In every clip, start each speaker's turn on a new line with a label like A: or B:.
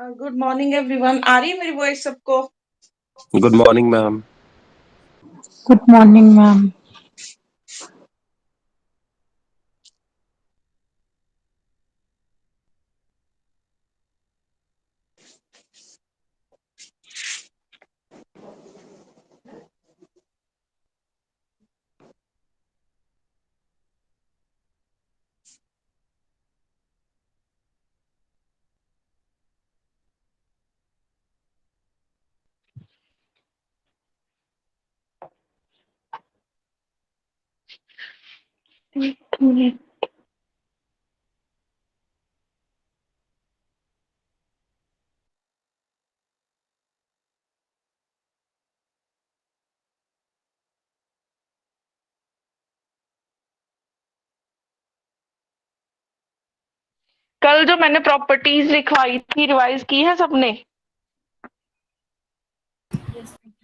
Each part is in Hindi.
A: Good morning everyone. आ रही है मेरी वॉइस सबको?
B: Good morning ma'am.
C: Good morning ma'am.
D: कल जो मैंने प्रॉपर्टीज लिखवाई थी रिवाइज की है सबने?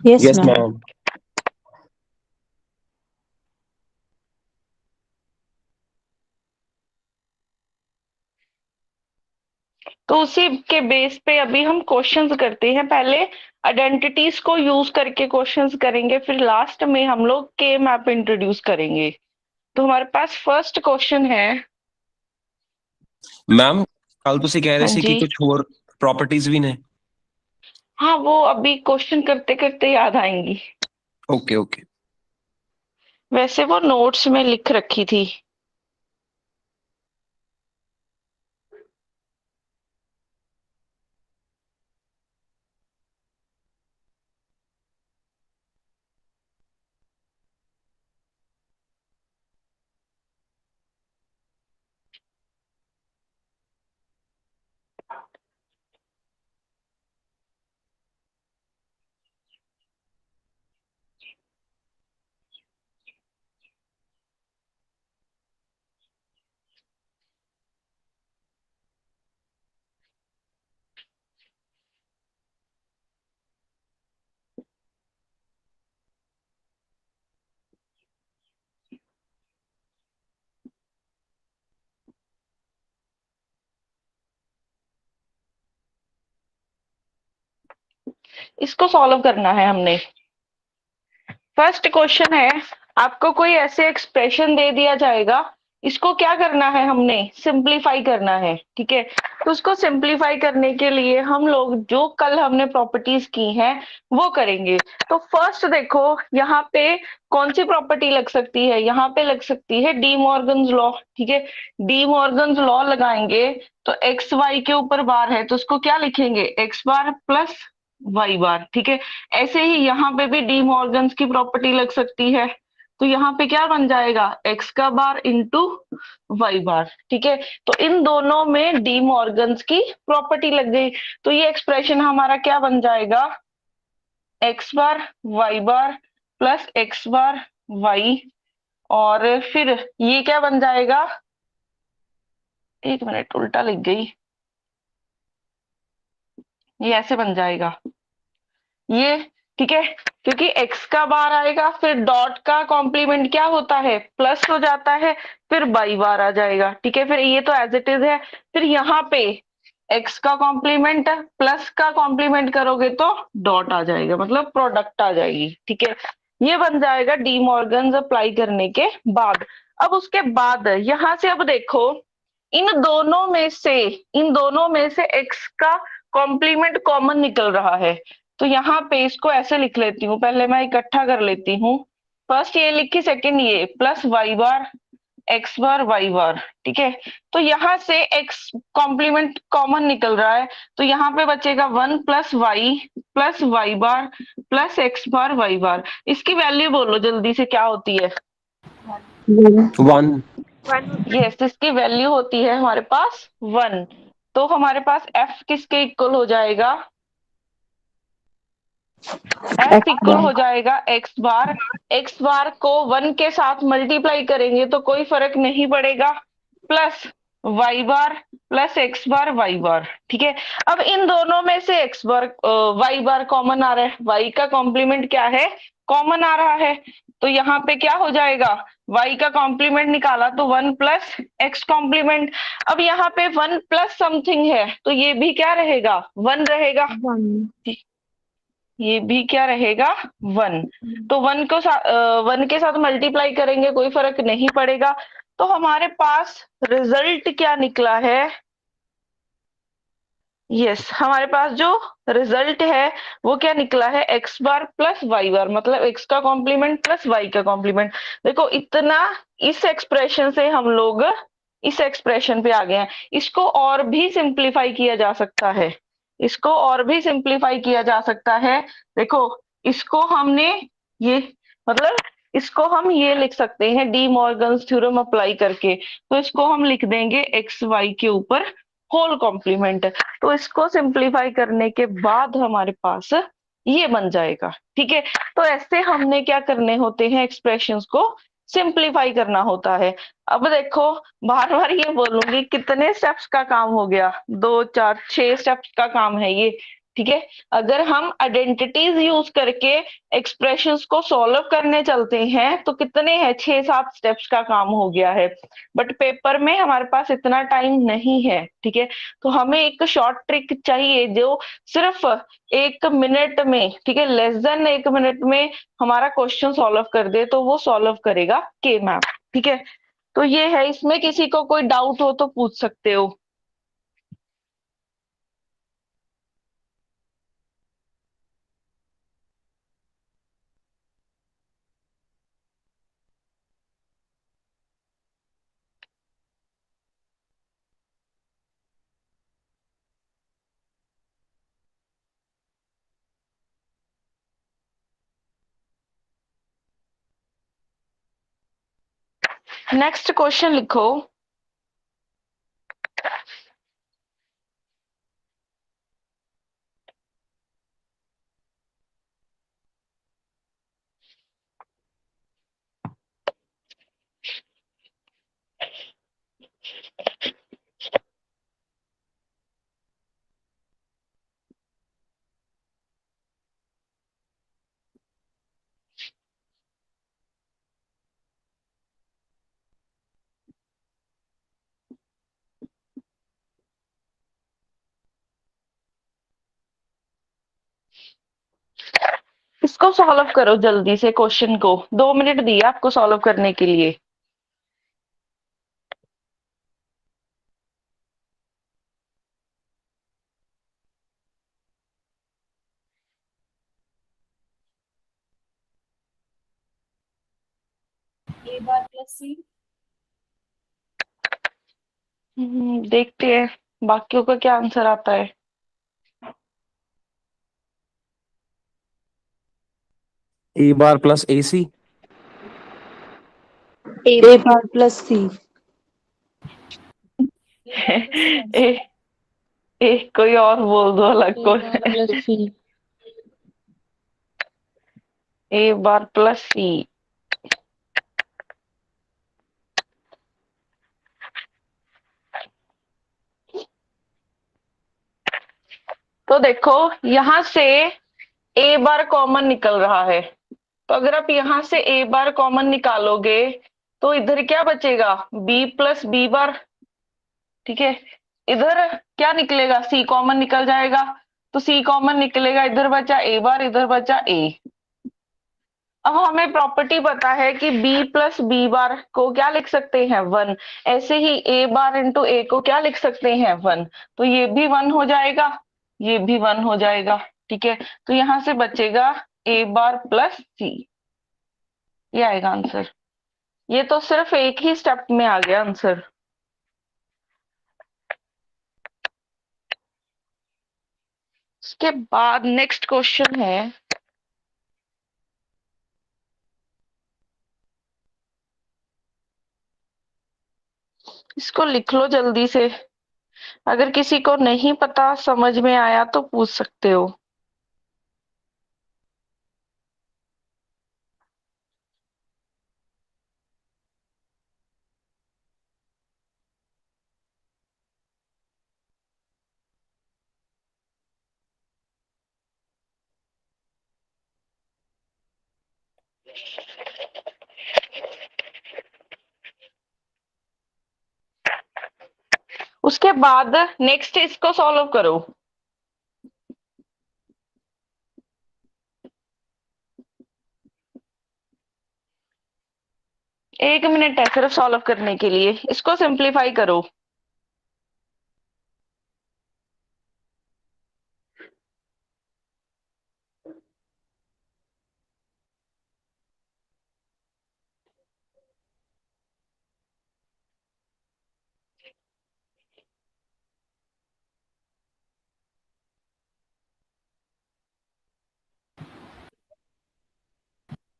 C: Yes
B: yes
C: ma'am.
B: मैम।
D: तो उसी के बेस पे अभी हम क्वेश्चंस करते हैं। पहले आइडेंटिटीज को यूज करके क्वेश्चंस करेंगे, फिर लास्ट में हम लोग के मैप इंट्रोड्यूस करेंगे। तो हमारे पास फर्स्ट क्वेश्चन है।
B: मैम कल ਤੁਸੀਂ ਕਹਿ ਰਹੇ
D: हाँ
B: ਸੀ कि
D: जी।
B: कुछ और प्रॉपर्टीज भी ने।
D: हाँ, वो अभी क्वेश्चन करते करते याद आएंगी।
B: Okay okay.
D: वैसे वो नोट्स में लिख रखी थी। इसको सॉल्व करना है हमने। फर्स्ट क्वेश्चन है, आपको कोई ऐसे एक्सप्रेशन दे दिया जाएगा, इसको क्या करना है, हमने सिंपलीफाई करना है। ठीक है, तो उसको सिंपलीफाई करने के लिए हम लोग जो कल हमने प्रॉपर्टीज की हैं वो करेंगे। तो फर्स्ट देखो, यहाँ पे कौन सी प्रॉपर्टी लग सकती है? यहाँ पे लग सकती है डी मॉर्गन्स लॉ। ठीक है, डी मॉर्गन्स लॉ लगाएंगे तो एक्स वाई के ऊपर बार है तो उसको क्या लिखेंगे? एक्स बार प्लस वाई बार। ठीक है, ऐसे ही यहाँ पे भी डी मॉर्गन्स की प्रॉपर्टी लग सकती है। तो यहाँ पे क्या बन जाएगा? एक्स का बार इंटू वाई बार। ठीक है, तो इन दोनों में डी मॉर्गन्स की प्रॉपर्टी लग गई। तो ये एक्सप्रेशन हमारा क्या बन जाएगा? एक्स बार वाई बार प्लस एक्स बार वाई। और फिर ये क्या बन जाएगा? एक मिनट, उल्टा लिख गई। ये ऐसे बन जाएगा ये। ठीक है, क्योंकि x का बार आएगा फिर डॉट का कॉम्प्लीमेंट क्या होता है? प्लस हो जाता है, फिर बाई बार आ जाएगा। ठीक है, फिर ये तो एज इट इज है। फिर यहाँ पे x का कॉम्प्लीमेंट प्लस का कॉम्प्लीमेंट करोगे तो डॉट आ जाएगा, मतलब प्रोडक्ट आ जाएगी। ठीक है, ये बन जाएगा डी मॉर्गन्स अप्लाई करने के बाद। अब उसके बाद यहाँ से अब देखो, इन दोनों में से x का कॉम्प्लीमेंट कॉमन निकल रहा है। तो यहाँ पे इसको ऐसे लिख लेती हूँ, पहले मैं इकट्ठा कर लेती हूँ। फर्स्ट ये लिखी, सेकंड ये, प्लस वाई बार एक्स बार वाई बार। ठीक है, तो यहाँ से एक्स कॉम्प्लीमेंट कॉमन निकल रहा है, तो यहाँ पे बचेगा 1 प्लस वाई बार प्लस एक्स बार वाई बार। इसकी वैल्यू बोलो जल्दी से, क्या होती है?
B: 1।
D: यस, इसकी वैल्यू होती है हमारे पास 1। तो हमारे पास एफ किसके इक्वल हो जाएगा? एफ इक्वल हो जाएगा एक्स बार। एक्स बार को 1 के साथ मल्टीप्लाई करेंगे तो कोई फर्क नहीं पड़ेगा, प्लस वाई बार प्लस एक्स बार वाई बार। ठीक है, अब इन दोनों में से एक्स बार वाई बार कॉमन आ रहा है, वाई का कॉम्प्लीमेंट क्या है, कॉमन आ रहा है। तो यहाँ पे क्या हो जाएगा, वाई का कॉम्प्लीमेंट निकाला तो 1 प्लस एक्स कॉम्प्लीमेंट। अब यहाँ पे 1 प्लस समथिंग है तो ये भी क्या रहेगा, 1 रहेगा।
C: 1.
D: ये भी क्या रहेगा, 1। तो 1 के साथ मल्टीप्लाई करेंगे कोई फर्क नहीं पड़ेगा। तो हमारे पास रिजल्ट क्या निकला है, यस हमारे पास जो रिजल्ट है वो क्या निकला है, एक्स बार प्लस वाई बार, मतलब एक्स का कॉम्प्लीमेंट प्लस वाई का कॉम्प्लीमेंट। देखो इतना, इस एक्सप्रेशन से हम लोग इस एक्सप्रेशन पे आ गए हैं। इसको और भी सिंप्लीफाई किया जा सकता है, इसको और भी सिंप्लीफाई किया जा सकता है। देखो इसको हमने ये, मतलब इसको हम ये लिख सकते हैं डी मॉर्गन्स थ्योरम अप्लाई करके। तो इसको हम लिख देंगे एक्स वाई के ऊपर होल कॉम्प्लीमेंट। तो इसको सिंप्लीफाई करने के बाद हमारे पास ये बन जाएगा। ठीक है, तो ऐसे हमने क्या करने होते हैं, एक्सप्रेशंस को सिंप्लीफाई करना होता है। अब देखो बार बार ये बोलूंगी, कितने स्टेप्स का काम हो गया, 2 4 6 स्टेप्स का काम है ये। ठीक है, अगर हम आइडेंटिटीज यूज करके एक्सप्रेशंस को सॉल्व करने चलते हैं तो कितने हैं, 6 7 स्टेप्स का काम हो गया है। बट पेपर में हमारे पास इतना टाइम नहीं है। ठीक है, तो हमें एक शॉर्ट ट्रिक चाहिए जो सिर्फ 1 मिनट में, ठीक है, लेस देन 1 मिनट में हमारा क्वेश्चन सॉल्व कर दे, तो वो सॉल्व करेगा के मैम। ठीक है, तो ये है, इसमें किसी को कोई डाउट हो तो पूछ सकते हो। नेक्स्ट क्वेश्चन लिखो। इसको सॉल्व करो जल्दी से, क्वेश्चन को 2 मिनट दिए आपको सॉल्व करने के लिए।
C: A bar plus C.
D: देखते हैं बाकियों का क्या आंसर आता है।
B: A bar plus A C.
C: A bar plus C.
D: A, कोई और बोल दो अलग को।
C: Plus C.
D: A bar plus C. तो देखो यहां से ए बार कॉमन निकल रहा है, तो अगर आप यहां से ए बार कॉमन निकालोगे तो इधर क्या बचेगा, बी प्लस बी बार। ठीक है, इधर क्या निकलेगा, सी कॉमन निकल जाएगा, तो सी कॉमन निकलेगा, इधर बचा ए बार, इधर बचा ए। अब हमें प्रॉपर्टी पता है कि b प्लस बी बार को क्या लिख सकते हैं, 1। ऐसे ही ए बार इंटू ए को क्या लिख सकते हैं, 1। तो ये भी 1 हो जाएगा, ये भी 1 हो जाएगा। ठीक है, तो यहां से बचेगा ए बार प्लस सी, ये आएगा आंसर। ये तो सिर्फ एक ही स्टेप में आ गया आंसर। उसके बाद नेक्स्ट क्वेश्चन है, इसको लिख लो जल्दी से, अगर किसी को नहीं पता समझ में आया तो पूछ सकते हो। उसके बाद नेक्स्ट इसको सॉल्व करो। एक मिनट है सिर्फ सॉल्व करने के लिए, इसको सिंप्लीफाई करो।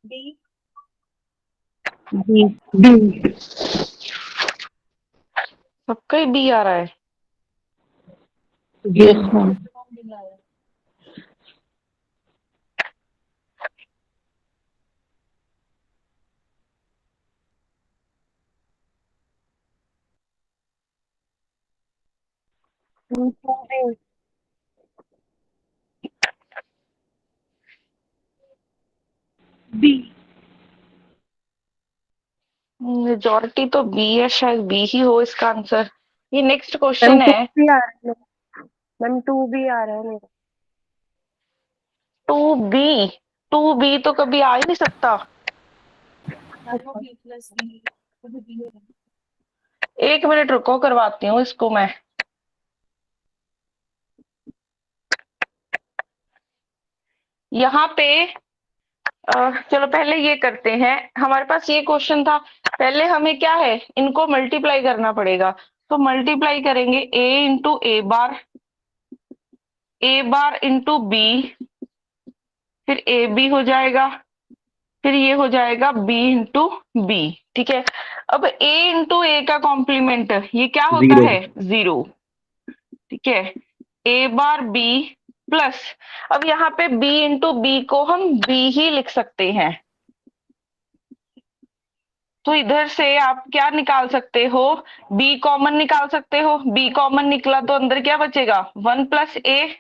C: बी बी बी
D: सबका ही बी आ रहा है।
C: Yes ma'am. बी
D: मेजॉरिटी तो बी है, शायद बी ही हो इसका आंसर। ये नेक्स्ट
C: मैम
D: क्वेश्चन
C: टू
D: है।
C: भी आ रहा है। मैम टू भी आ रहा है मेरा।
D: टू बी, टू बी तो कभी आ ही नहीं सकता। एक मिनट रुको, करवाती हूँ इसको मैं। यहाँ पे चलो पहले ये करते हैं। हमारे पास ये क्वेश्चन था, पहले हमें क्या है, इनको मल्टीप्लाई करना पड़ेगा। तो मल्टीप्लाई करेंगे ए बार इंटू बी, फिर ए बी हो जाएगा, फिर ये हो जाएगा बी इंटू बी। ठीक है। अब ए इंटू ए का कॉम्प्लीमेंट ये क्या होता
B: जीरो।
D: है, 0। ठीक है। ए बार बी प्लस, अब यहाँ पे बी इंटू बी को हम बी ही लिख सकते हैं। तो इधर से आप क्या निकाल सकते हो, बी कॉमन निकाल सकते हो। बी कॉमन निकला तो अंदर क्या बचेगा, 1 प्लस ए।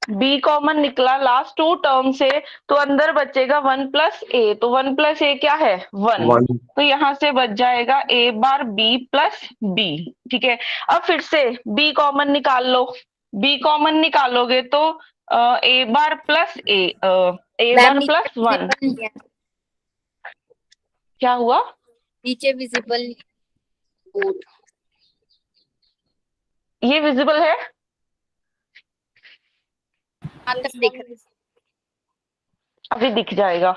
D: बी कॉमन निकला लास्ट टू टर्म से, तो अंदर बचेगा 1 प्लस ए। तो 1 प्लस ए क्या है, 1।
B: वन।
D: तो यहाँ से बच जाएगा ए बार बी प्लस बी। ठीक है। अब फिर से बी कॉमन निकाल लो। बी कॉमन निकालोगे तो ए बार प्लस ए
E: मैम
D: बार
E: नीचे
D: प्लस 1।
E: विजिबल नहीं है।
D: क्या हुआ,
E: नीचे विजिबल बोर्ड।
D: ये विजिबल है।
E: आप तक देख रहे
D: अभी दिख जाएगा।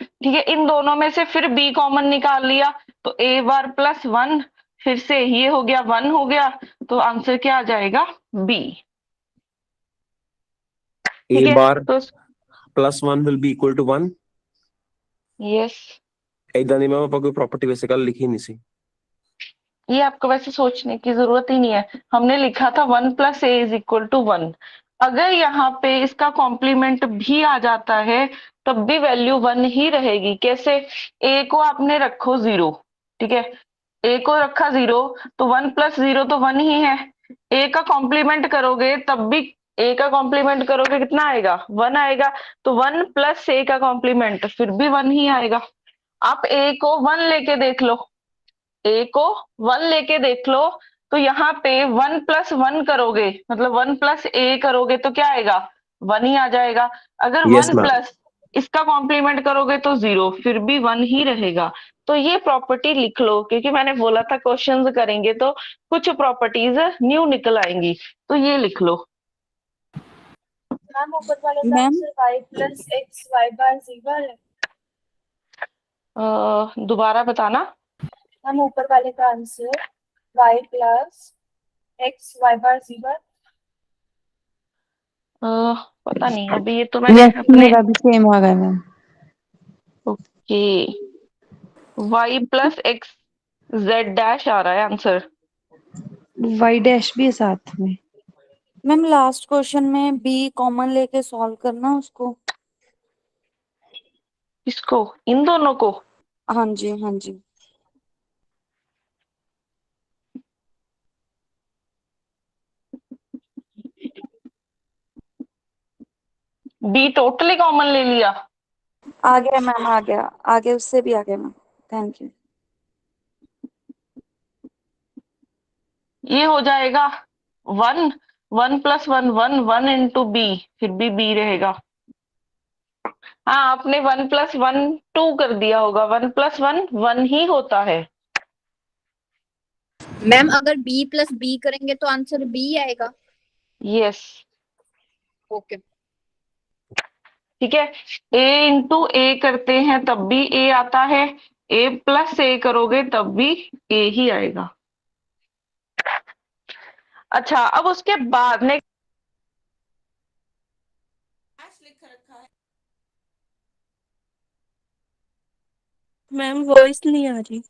D: ठीक है, इन दोनों में से फिर बी कॉमन निकाल लिया, तो ए बार प्लस 1, फिर से ये हो गया 1 हो गया, तो आंसर क्या आ जाएगा, बी।
B: ए
D: ठीक है।
B: बार
D: तो
B: plus one will be equal to one.
D: Yes,
B: इधर नहीं, मैं कोई प्रॉपर्टी वैसे कल लिखी नहीं सी।
D: ये आपको वैसे सोचने की जरूरत ही नहीं है। हमने लिखा था 1 plus a is equal to 1। अगर यहाँ पे इसका कॉम्प्लीमेंट भी आ जाता है तब भी वैल्यू 1 ही रहेगी। कैसे, ए को आपने रखो 0। ठीक है, ए को रखा 0, तो 1 प्लस 0 तो 1 ही है। ए का कॉम्प्लीमेंट करोगे तब भी, ए का कॉम्प्लीमेंट करोगे कितना आएगा, 1 आएगा। तो 1 प्लस ए का कॉम्प्लीमेंट फिर भी 1 ही आएगा। आप ए को 1 लेके देख लो, ए को 1 लेके देख लो, तो यहाँ पे 1 प्लस 1 करोगे, मतलब 1 प्लस ए करोगे तो क्या आएगा, 1 ही आ जाएगा। अगर
B: यस
D: 1
B: मैम।
D: प्लस इसका कॉम्प्लीमेंट करोगे तो 0, फिर भी 1 ही रहेगा। तो ये प्रॉपर्टी लिख लो, क्योंकि मैंने बोला था क्वेश्चंस करेंगे तो कुछ प्रॉपर्टीज न्यू निकल आएंगी, तो ये लिख लो।
C: मैम ऊपर वाले का
E: ma'am
C: answer y plus x Y bar जीवर है।
D: दोबारा बताना।
C: मैम ऊपर वाले का answer y plus x Y bar जीवर।
D: पता नहीं, अभी ये तो मैंने
C: यस
D: अपने,
C: मेरा भी सेम आ गया ma'am.
D: Okay, y plus x z dash आ रहा है आंसर।
C: y डैश भी है साथ में।
E: मैम लास्ट क्वेश्चन में बी कॉमन लेके सॉल्व करना उसको।
D: इसको, इन दोनों को,
E: हाँ जी हाँ जी।
D: बी टोटली कॉमन ले लिया।
E: आ गया मैम, आ गया, आगे उससे भी आ गया मैम। Thank you.
D: ये हो जाएगा 1, 1+1 1, 1 इंटू बी, फिर भी बी रहेगा। हाँ, आपने 1+1 2 कर दिया होगा, 1+1 1 ही होता है।
F: मैम अगर बी प्लस बी करेंगे तो आंसर बी आएगा।
D: Yes,
F: okay.
D: ठीक है। ए इंटू ए करते हैं तब भी ए आता है, ए प्लस ए करोगे तब भी ए ही आएगा। अच्छा, अब उसके बाद नेक्स्ट
A: लिख रखा है।
G: मैम वॉइस नहीं आ रही।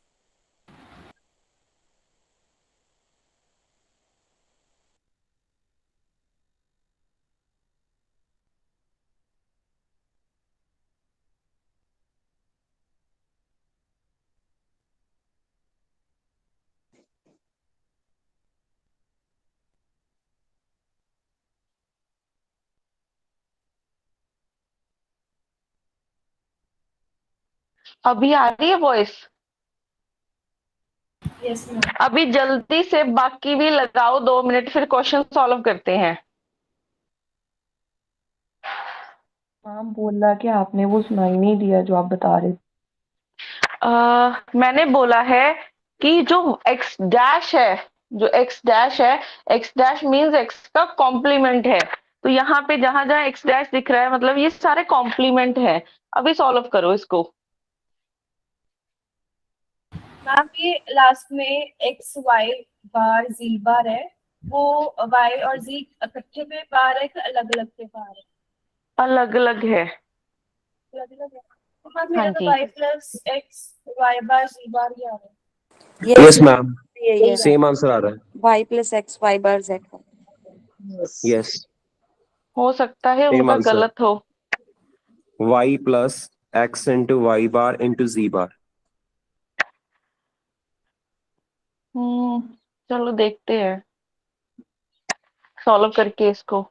D: अभी आ रही है वॉइस?
C: Yes ma'am.
D: अभी जल्दी से बाकी भी लगाओ 2 मिनट, फिर क्वेश्चन सॉल्व करते हैं।
H: मैम बोला कि आपने वो सुनाई नहीं दिया जो आप बता रहे थे।
D: मैंने बोला है कि जो x डैश है, जो x डैश है, x डैश मीन्स x का कॉम्प्लीमेंट है। तो यहाँ पे जहां जहां x डैश दिख रहा है मतलब ये सारे कॉम्प्लीमेंट है। अभी सॉल्व करो इसको।
C: मैम ये लास्ट में एक्स वाई बार जी बार है, वो वाई और जी इकट्ठे पे बार है कि अलग अलग पे बार है?
D: अलग अलग है।
C: अलग अलग है। तो मैम
D: हाँ
C: मेरा तो
D: जी।
C: वाई प्लस एक्स वाई बार जी बार ही आ रहा है।
B: Yes, ma'am.
E: यही है,
B: Same answer आ रहा है.
E: y प्लस एक्स वाई बार जेड का।
B: Yes.
D: हो सकता है
B: Same
D: उनका
B: answer.
D: गलत हो।
B: Y plus X into Y bar into Z bar.
D: चलो देखते हैं सॉल्व करके इसको।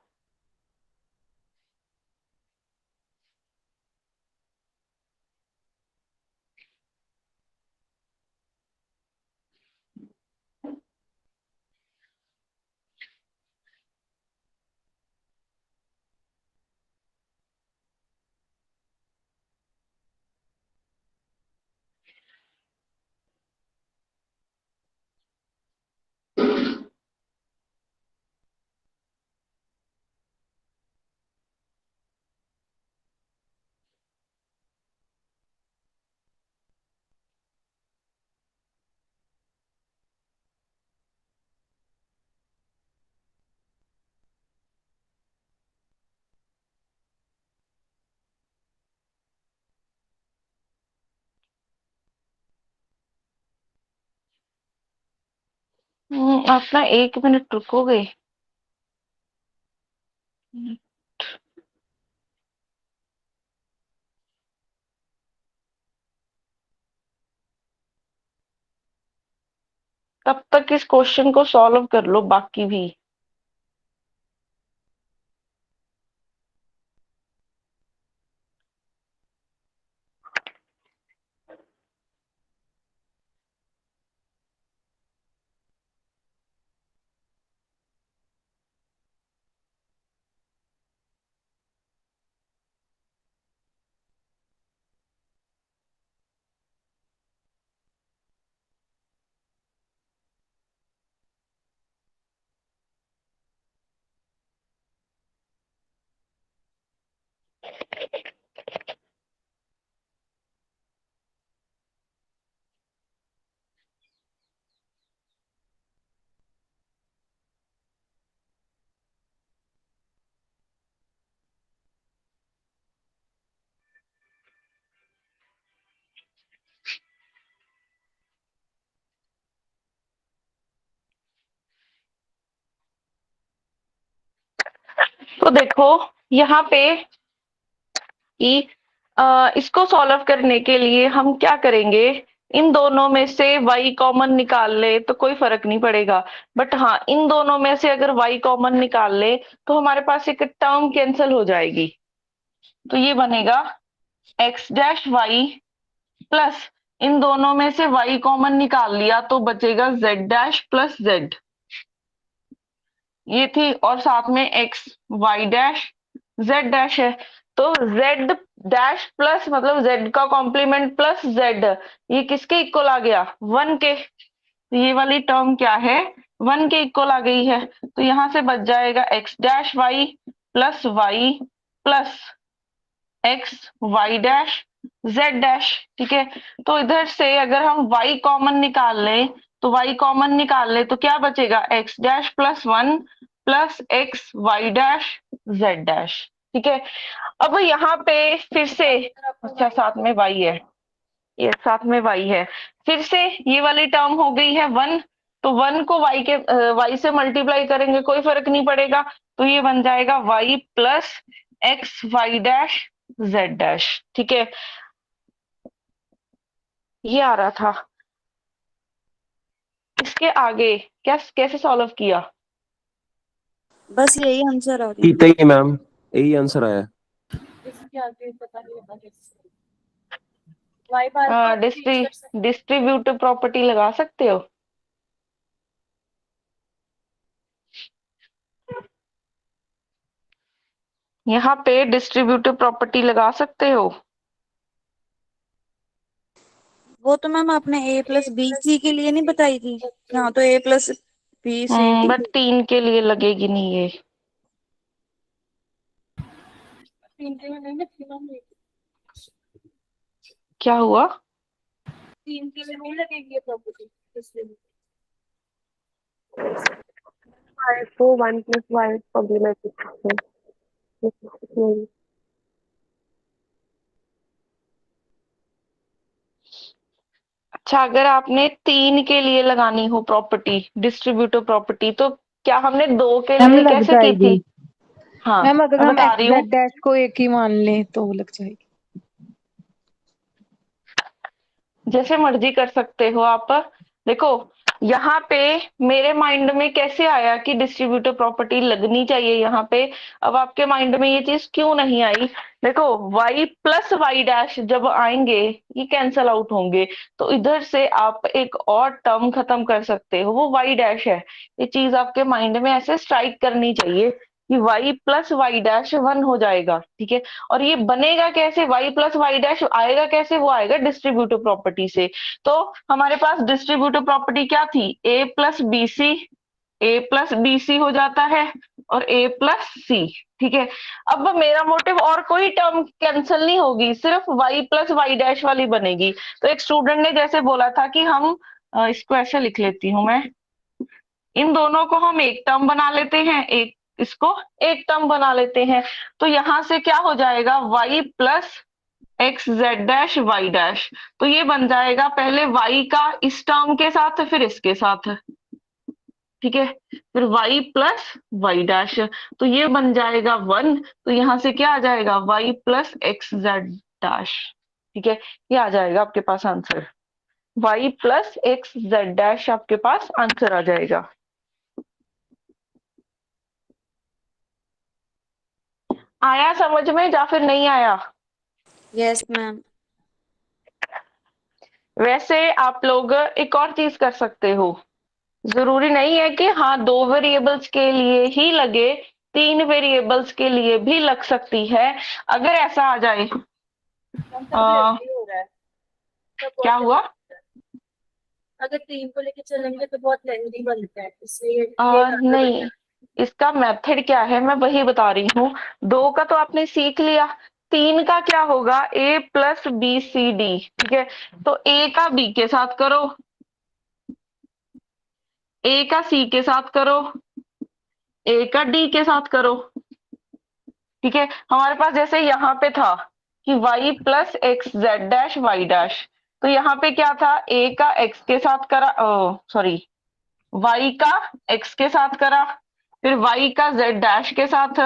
D: आप ना 1 मिनट रुकोगे? तब तक इस क्वेश्चन को सॉल्व कर लो बाकी भी। तो देखो यहाँ पे कि इसको सॉल्व करने के लिए हम क्या करेंगे, इन दोनों में से y कॉमन निकाल ले तो कोई फर्क नहीं पड़ेगा। बट हाँ, इन दोनों में से अगर y कॉमन निकाल ले तो हमारे पास एक टर्म कैंसिल हो जाएगी। तो ये बनेगा एक्स डैश वाई प्लस इन दोनों में से y कॉमन निकाल लिया तो बचेगा z डैश प्लस z, ये थी, और साथ में x y dash z dash है, तो z डैश प्लस मतलब z का कॉम्प्लीमेंट प्लस z, ये किसके इक्वल आ गया, 1 के। तो ये वाली टर्म क्या है, 1 के इक्वल आ गई है। तो यहां से बच जाएगा x dash y plus y plus x y dash z dash, ठीक है। तो इधर से अगर हम y कॉमन निकाल लें तो y कॉमन निकाल ले तो क्या बचेगा, x dash plus 1 plus x y dash z dash, ठीक है। अब यहाँ पे फिर से, अच्छा साथ में y है, ये साथ में y है, फिर से ये वाली टर्म हो गई है 1, तो 1 को y से मल्टीप्लाई करेंगे कोई फर्क नहीं पड़ेगा, तो ये बन जाएगा y plus x y dash z dash, ठीक है। ये आ रहा था। इसके आगे क्या कैसे सॉल्व किया,
E: बस यही आंसर आ रही
B: कीता ही मैम, यही आंसर आया।
C: इसके आगे पता नहीं होगा कैसे y बार को आप चेंज कर सकते
D: डिस्ट्रीब्यूटिव प्रॉपर्टी लगा सकते हो। यहाँ पे डिस्ट्रीब्यूटिव प्रॉपर्टी लगा सकते हो।
E: वो तो मैम आपने a प्लस बी सी के लिए नहीं बताई थी, यहाँ तो a plus b c d.
D: But 3 के लिए लगेगी नहीं ये।
C: 3 के लिए नहीं लगेगी,
D: क्या हुआ,
C: 3 के लिए नहीं लगेगी ये प्रॉपर्टी, इसलिए
G: 5 को 1 plus y कॉम्प्लीमेंट
D: अच्छा अगर आपने 3 के लिए लगानी हो प्रॉपर्टी, डिस्ट्रीब्यूटिव प्रॉपर्टी, तो क्या हमने 2 के
H: मैम
D: लिए
H: लग
D: कैसे की
H: जाएगी
D: थी। हाँ
H: मैम, अगर
D: मैं
H: हम
D: बता
H: एक्स
D: रही हूँ,
H: जेड डैश को एक ही मान लें तो लग जाएगी।
D: जैसे मर्जी कर सकते हो आप। देखो यहाँ पे मेरे माइंड में कैसे आया कि डिस्ट्रीब्यूटिव प्रॉपर्टी लगनी चाहिए यहाँ पे, अब आपके माइंड में ये चीज क्यों नहीं आई। देखो y प्लस वाई डैश जब आएंगे ये कैंसल आउट होंगे, तो इधर से आप एक और टर्म खत्म कर सकते हो, वो y डैश है। ये चीज आपके माइंड में ऐसे स्ट्राइक करनी चाहिए कि y प्लस वाई डैश 1 हो जाएगा, ठीक है। और ये बनेगा कैसे, y प्लस वाई डैश आएगा कैसे, वो आएगा डिस्ट्रीब्यूटिव प्रॉपर्टी से। तो हमारे पास डिस्ट्रीब्यूटिव प्रॉपर्टी क्या थी, a प्लस बी सी हो जाता है और a प्लस सी, ठीक है। अब मेरा मोटिव और कोई टर्म कैंसिल नहीं होगी, सिर्फ y प्लस वाई डैश वाली बनेगी। तो एक स्टूडेंट ने जैसे बोला था कि हम इसको ऐसे लिख लेती हूँ मैं, इन दोनों को हम एक टर्म बना लेते हैं, एक इसको एक टर्म बना लेते हैं, तो यहां से क्या हो जाएगा, y plus x z dash y dash, तो ये बन जाएगा पहले y का इस टर्म के साथ फिर इसके साथ, ठीक है, फिर y प्लस वाई डैश, तो ये बन जाएगा 1, तो यहां से क्या आ जाएगा, y plus x z dash, ठीक है। ये आ जाएगा आपके पास answer, y plus x z dash आपके पास आंसर आ जाएगा। आया समझ में या फिर नहीं आया।
E: Yes ma'am.
D: वैसे आप लोग एक और चीज कर सकते हो, जरूरी नहीं है कि हाँ 2 वेरिएबल्स के लिए ही लगे, 3 वेरिएबल्स के लिए भी लग सकती है। अगर ऐसा आ जाए
C: हो रहा है तो
D: क्या हुआ,
C: अगर 3 को लेके चलेंगे तो बहुत लेंथी बनता है, इसलिए
D: नहीं, इसका मेथड क्या है मैं वही बता रही हूँ। 2 का तो आपने सीख लिया, 3 का क्या होगा, a plus b c d, ठीक है। तो a का b के साथ करो, a का c के साथ करो, a का d के साथ करो, ठीक है। हमारे पास जैसे यहाँ पे था कि y plus x z dash y dash, तो यहाँ पे क्या था, a का x के साथ करा, सॉरी y का x के साथ करा, फिर y का z डैश के साथ,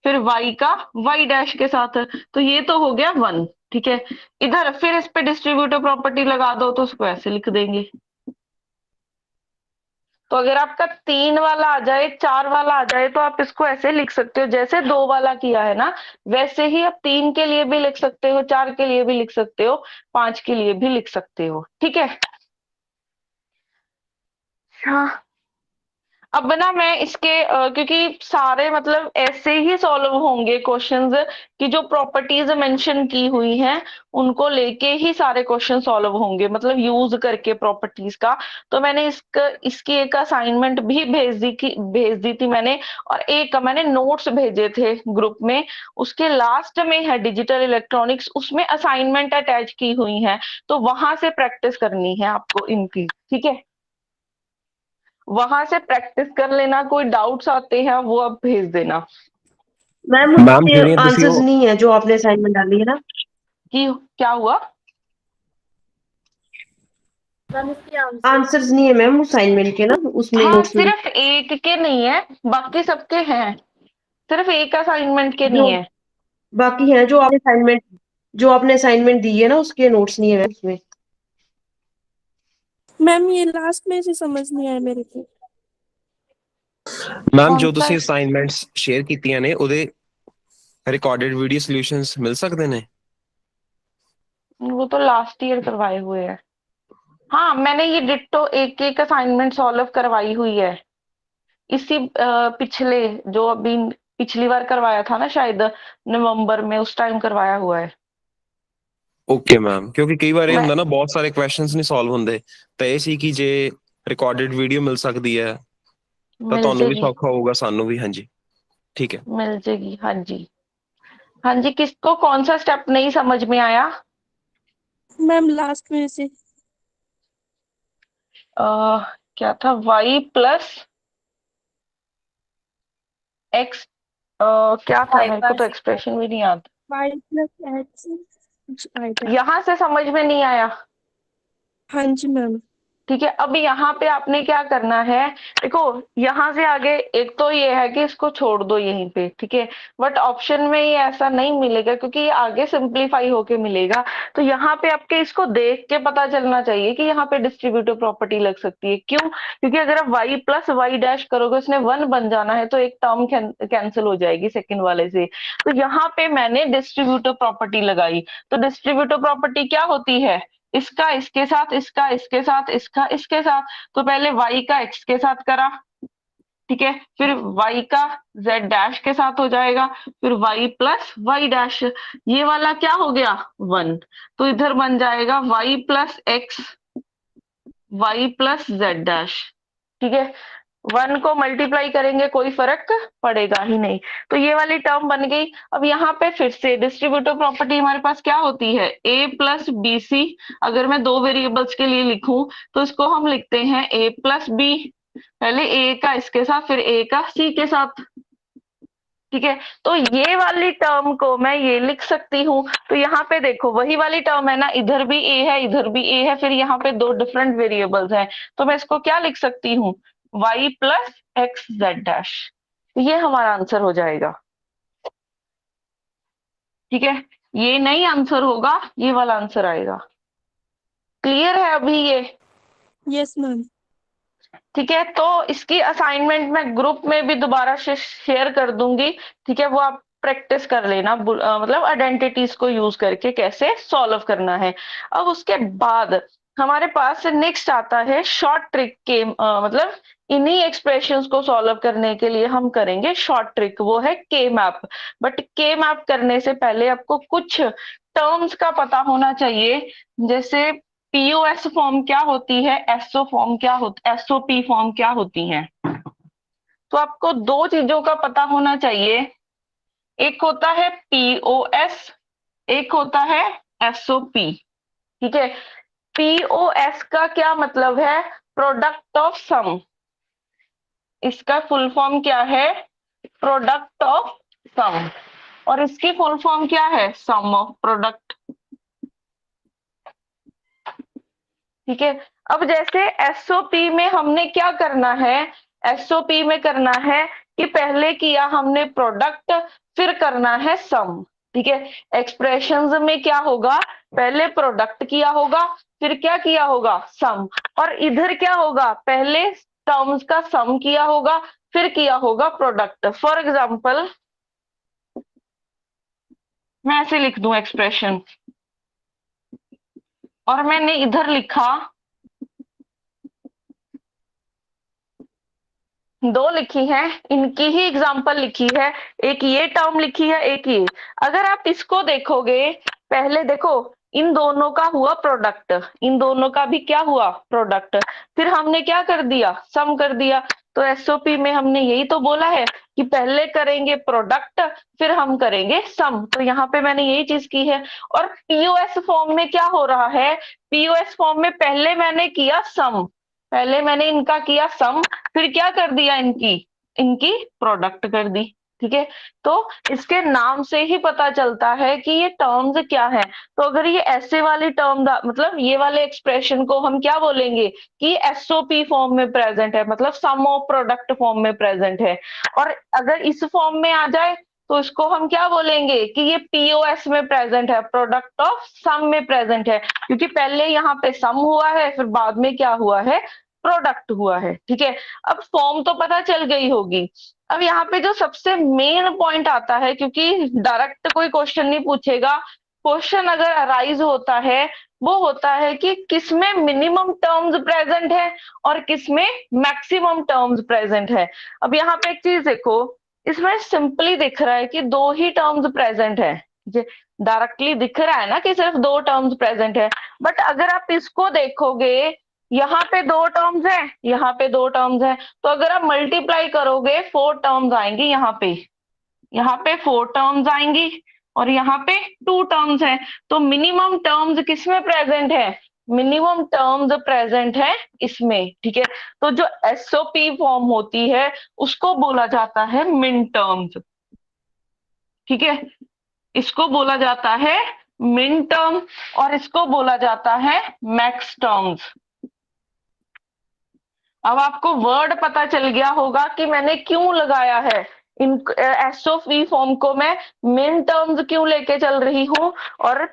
D: फिर y का y डैश के साथ, तो ये तो हो गया 1, ठीक है। इधर फिर इस पे डिस्ट्रीब्यूटिव प्रॉपर्टी लगा दो तो उसको ऐसे लिख देंगे। तो अगर आपका 3 वाला आ जाए, 4 वाला आ जाए, तो आप इसको ऐसे लिख सकते हो जैसे 2 वाला किया है ना, वैसे ही आप 3 के लिए भी लिख सकते हो, 4 के लिए भी लिख सकते हो, 5 के लिए भी लिख सकते हो। ठीक है। हाँ, अब ना मैं इसके क्योंकि सारे मतलब ऐसे ही सॉल्व होंगे क्वेश्चंस कि जो प्रॉपर्टीज मेंशन की हुई हैं उनको लेके ही सारे क्वेश्चन सॉल्व होंगे, मतलब यूज करके प्रॉपर्टीज का। तो मैंने इसकी एक असाइनमेंट भी भेज दी थी मैंने, और एक मैंने नोट्स भेजे थे ग्रुप में, उसके लास्ट में है डिजिटल इलेक्ट्रॉनिक्स, उसमें असाइनमेंट अटैच की हुई है, तो वहां से प्रैक्टिस करनी है आपको इनकी। ठीक है, वहां से प्रैक्टिस कर लेना, कोई डाउट्स आते हैं वो आप भेज देना।
H: मैम
B: मैम
H: उसके
B: ਜਿਹੜੀਆਂ ਤੁਸੀਂ
H: आंसर्स
B: ਉਹ
H: नहीं है जो आपने असाइनमेंट डाली है ना।
D: कि क्या हुआ?
C: मैम इसके
H: आंसर्स नहीं है मैम असाइनमेंट के ना, उसमें
D: हाँ,
H: नोट्स में
D: सिर्फ एक के नहीं है, बाकी सबके हैं, सिर्फ एक असाइनमेंट के
H: जो
D: नहीं है।
H: बाकी है, जो आपने असाइनमेंट दी है ना उसके नोट्स नहीं है मैम उसमें।
G: मैम ये लास्ट में से समझ नहीं आया मेरे को।
B: ਮੈਮ
D: कौन
B: ਜੋ
D: सा?
B: ਤੁਸੀਂ ਅਸਾਈਨਮੈਂਟਸ ਸ਼ੇਅਰ ਕੀਤੀਆਂ ਨੇ ਉਹਦੇ ਰਿਕਾर्डेड ਵੀਡੀਓ ਸੋਲੂਸ਼ਨਸ ਮਿਲ ਸਕਦੇ ਨੇ?
D: वो तो लास्ट ईयर करवाए हुए हैं। हाँ, मैंने ये डिट्टो एक एक असाइनमेंट सॉल्व करवाई हुई है इसी पिछले, जो अभी पिछली बार करवाया था ना शायद नवंबर में, उस टाइम करवाया हुआ है।
B: ਓਕੇ ਮੈਮ, ਕਿਉਂਕਿ ਕਈ ਵਾਰ ਇਹ
D: मैं
B: ਹੁੰਦਾ ਨਾ ਬਹੁਤ ਸਾਰੇ ਕੁਐਸਚਨਸ ਨਹੀਂ ਸੋਲਵ ਹੁੰਦੇ, ਤਾਂ ਇਹ ਸੀ ਕਿ ਜੇ ਰਿਕਾर्डेड ਵੀਡੀਓ ਮਿਲ ਸਕਦੀ ਹੈ ਤਾਂ
D: मिल
B: ਤੁਹਾਨੂੰ ਵੀ
D: जाएगी,
B: ਸੌਖਾ होगा ਸਾਨੂੰ भी। ਹਾਂਜੀ ठीक है।
D: मिल जाएगी। हाँ जी, हाँ जी, किसको कौन सा स्टेप नहीं समझ में आया?
G: मैम लास्ट में से
D: क्या था? y प्लस एक्स, क्या था,
C: Y
D: मेरे को
C: बार
D: तो
C: Z बार
D: एक्सप्रेशन भी नहीं याद।
G: y प्लस एक्स y बार।
D: यहां से समझ में नहीं आया?
G: हाँ जी मैम।
D: ठीक है, अब यहाँ पे आपने क्या करना है, देखो यहाँ से आगे एक तो ये है कि इसको छोड़ दो यहीं पे, ठीक है, बट ऑप्शन में ये ऐसा नहीं मिलेगा क्योंकि ये आगे सिंपलीफाई होके मिलेगा। तो यहाँ पे आपके इसको देख के पता चलना चाहिए कि यहाँ पे डिस्ट्रीब्यूटिव प्रॉपर्टी लग सकती है। क्यों? क्योंकि अगर आप y प्लस वाई डैश करोगे उसने 1 बन जाना है, तो एक टर्म कैंसिल हो जाएगी सेकेंड वाले से। तो यहाँ पे मैंने डिस्ट्रीब्यूटिव प्रॉपर्टी लगाई। तो डिस्ट्रीब्यूटिव प्रॉपर्टी क्या होती है? इसका इसके साथ, इसका इसके साथ, इसका इसके साथ। तो पहले y का x के साथ करा, ठीक है, फिर y का z डैश के साथ हो जाएगा, फिर y प्लस वाई डैश, ये वाला क्या हो गया 1, तो इधर बन जाएगा y plus x y plus z dash. ठीक है, 1 को मल्टीप्लाई करेंगे कोई फर्क पड़ेगा ही नहीं, तो ये वाली टर्म बन गई। अब यहाँ पे फिर से डिस्ट्रीब्यूटिव प्रॉपर्टी हमारे पास क्या होती है? a plus b c. अगर मैं 2 वेरिएबल्स के लिए लिखूं तो इसको हम लिखते हैं a प्लस बी, पहले a का इसके साथ, फिर a का c के साथ। ठीक है, तो ये वाली टर्म को मैं ये लिख सकती हूँ। तो यहाँ पे देखो वही वाली टर्म है ना, इधर भी a है, इधर भी a है, फिर यहाँ पे 2 डिफरेंट वेरिएबल्स हैं, तो मैं इसको क्या लिख सकती हूँ? y plus x z dash. ये हमारा आंसर हो जाएगा। ठीक है, ये नहीं आंसर होगा, ये वाला आंसर आएगा। क्लियर है अभी ये?
G: Yes ma'am.
D: ठीक है, तो इसकी असाइनमेंट मैं ग्रुप में भी दोबारा से शेयर कर दूंगी। ठीक है, वो आप प्रैक्टिस कर लेना, मतलब आइडेंटिटीज को यूज करके कैसे सॉल्व करना है। अब उसके बाद हमारे पास नेक्स्ट आता है शॉर्ट ट्रिक के, मतलब इन्हीं एक्सप्रेशंस को सॉल्व करने के लिए हम करेंगे शॉर्ट ट्रिक, वो है के मैप। बट के मैप करने से पहले आपको कुछ टर्म्स का पता होना चाहिए, जैसे पीओएस फॉर्म क्या होती है, एसओ फॉर्म क्या होती, एसओपी फॉर्म क्या होती है। तो आपको 2 चीजों का पता होना चाहिए, एक होता है पीओएस, एक होता है एसओपी। ठीक है, पीओएस का क्या मतलब है? Product of some. इसका फुल फॉर्म क्या है? Product of some. और इसकी फुल फॉर्म क्या है? सम ऑफ प्रोडक्ट। ठीक है, अब जैसे एसओपी में हमने क्या करना है? एसओपी में करना है कि पहले किया हमने प्रोडक्ट, फिर करना है सम। ठीक है, एक्सप्रेशंस में क्या होगा? पहले प्रोडक्ट किया होगा, फिर क्या किया होगा? सम। और इधर क्या होगा? पहले टर्म्स का सम किया होगा, फिर किया होगा प्रोडक्ट। फॉर एग्जाम्पल मैं ऐसे लिख दूं एक्सप्रेशन, और मैंने इधर लिखा, दो लिखी है, इनकी ही एग्जाम्पल लिखी है, एक ये टर्म लिखी है, एक ये। अगर आप इसको देखोगे, पहले देखो इन दोनों का हुआ प्रोडक्ट, इन दोनों का भी क्या हुआ प्रोडक्ट, फिर हमने क्या कर दिया, सम कर दिया। तो एसओपी में हमने यही तो बोला है कि पहले करेंगे प्रोडक्ट, फिर हम करेंगे सम। तो यहाँ पे मैंने यही चीज की है। और पीओएस फॉर्म में क्या हो रहा है, पीओएस फॉर्म में पहले मैंने किया सम, पहले मैंने इनका किया सम, फिर क्या कर दिया, इनकी इनकी प्रोडक्ट कर दी। ठीक है, तो इसके नाम से ही पता चलता है कि ये टर्म्स क्या है। तो अगर ये ऐसे वाली टर्म, मतलब ये वाले एक्सप्रेशन को हम क्या बोलेंगे कि एसओपी फॉर्म में प्रेजेंट है, मतलब सम ऑफ प्रोडक्ट फॉर्म में प्रेजेंट है। और अगर इस फॉर्म में आ जाए तो इसको हम क्या बोलेंगे कि ये पीओएस में प्रेजेंट है, प्रोडक्ट ऑफ सम में प्रेजेंट है, क्योंकि पहले यहाँ पे सम हुआ है, फिर बाद में क्या हुआ है, प्रोडक्ट हुआ है। ठीक है, अब फॉर्म तो पता चल गई होगी। अब यहाँ पे जो सबसे मेन पॉइंट आता है, क्योंकि डायरेक्ट कोई क्वेश्चन नहीं पूछेगा, क्वेश्चन अगर अराइज होता है वो होता है कि किसमें मिनिमम टर्म्स प्रेजेंट है और किसमें मैक्सिमम टर्म्स प्रेजेंट है। अब यहाँ पे एक चीज देखो, इसमें सिंपली दिख रहा है कि दो ही टर्म्स प्रेजेंट है, डायरेक्टली दिख रहा है ना कि सिर्फ दो टर्म्स प्रेजेंट है। बट अगर आप इसको देखोगे, यहाँ पे दो टर्म्स है, यहाँ पे दो टर्म्स है, तो अगर आप मल्टीप्लाई करोगे 4 टर्म्स आएंगी, यहाँ पे 4 टर्म्स आएंगी, और यहाँ पे 2 टर्म्स है। तो मिनिमम टर्म्स किसमें प्रेजेंट है, मिनिमम टर्म्स प्रेजेंट है इसमें। ठीक है, तो जो एसओपी फॉर्म होती है उसको बोला जाता है मिन टर्म्स। ठीक है, इसको बोला जाता है मिन टर्म, और इसको बोला जाता है मैक्स टर्म्स। अब आपको वर्ड पता चल गया होगा कि मैंने क्यों लगाया है इन एसओपी फॉर्म को, मैं मिन टर्म्स क्यों लेके चल रही हूँ, और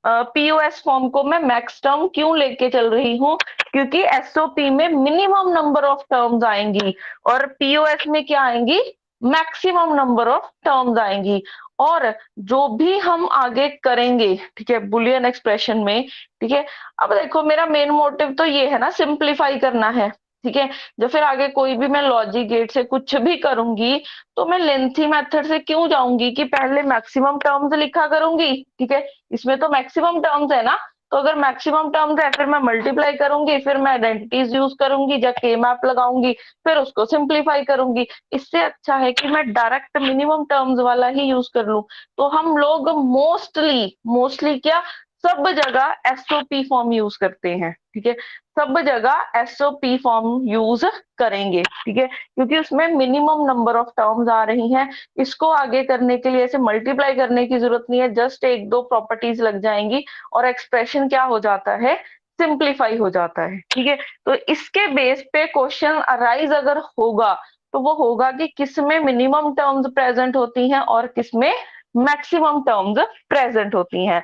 D: पीओएस फॉर्म को मैं मैक्स टर्म क्यों लेके चल रही हूँ, क्योंकि एसओपी में मिनिमम नंबर ऑफ टर्म्स आएंगी और पीओएस में क्या आएंगी, मैक्सिमम नंबर ऑफ टर्म्स आएंगी। और जो भी हम आगे करेंगे, ठीक है, बुलियन एक्सप्रेशन में, ठीक है, अब देखो मेरा मेन मोटिव तो ये है ना, सिंप्लीफाई करना है। ठीक है, जो फिर आगे कोई भी मैं लॉजिक गेट से कुछ भी करूंगी तो मैं लेंथी मेथड से क्यों जाऊंगी कि पहले मैक्सिमम टर्म्स लिखा करूंगी। ठीक है, इसमें तो मैक्सिमम टर्म्स है ना, तो अगर मैक्सिमम टर्म्स है फिर मैं मल्टीप्लाई करूंगी, फिर मैं आइडेंटिटीज यूज करूंगी, जब के मैप लगाऊंगी, फिर उसको सिंप्लीफाई करूंगी। इससे अच्छा है कि मैं डायरेक्ट मिनिमम टर्म्स वाला ही यूज कर लूं। तो हम लोग मोस्टली क्या, सब जगह एसओपी फॉर्म यूज करते हैं। ठीक है, सब जगह एसओपी फॉर्म यूज करेंगे। ठीक है, क्योंकि उसमें मिनिमम नंबर ऑफ टर्म्स आ रही हैं। इसको आगे करने के लिए ऐसे मल्टीप्लाई करने की जरूरत नहीं है, जस्ट एक दो प्रॉपर्टीज लग जाएंगी और एक्सप्रेशन क्या हो जाता है, सिंप्लीफाई हो जाता है। ठीक है, तो इसके बेस पे क्वेश्चन अराइज अगर होगा तो वो होगा कि किसमें मिनिमम टर्म्स प्रेजेंट होती हैं और किसमें मैक्सिमम टर्म्स प्रेजेंट होती हैं।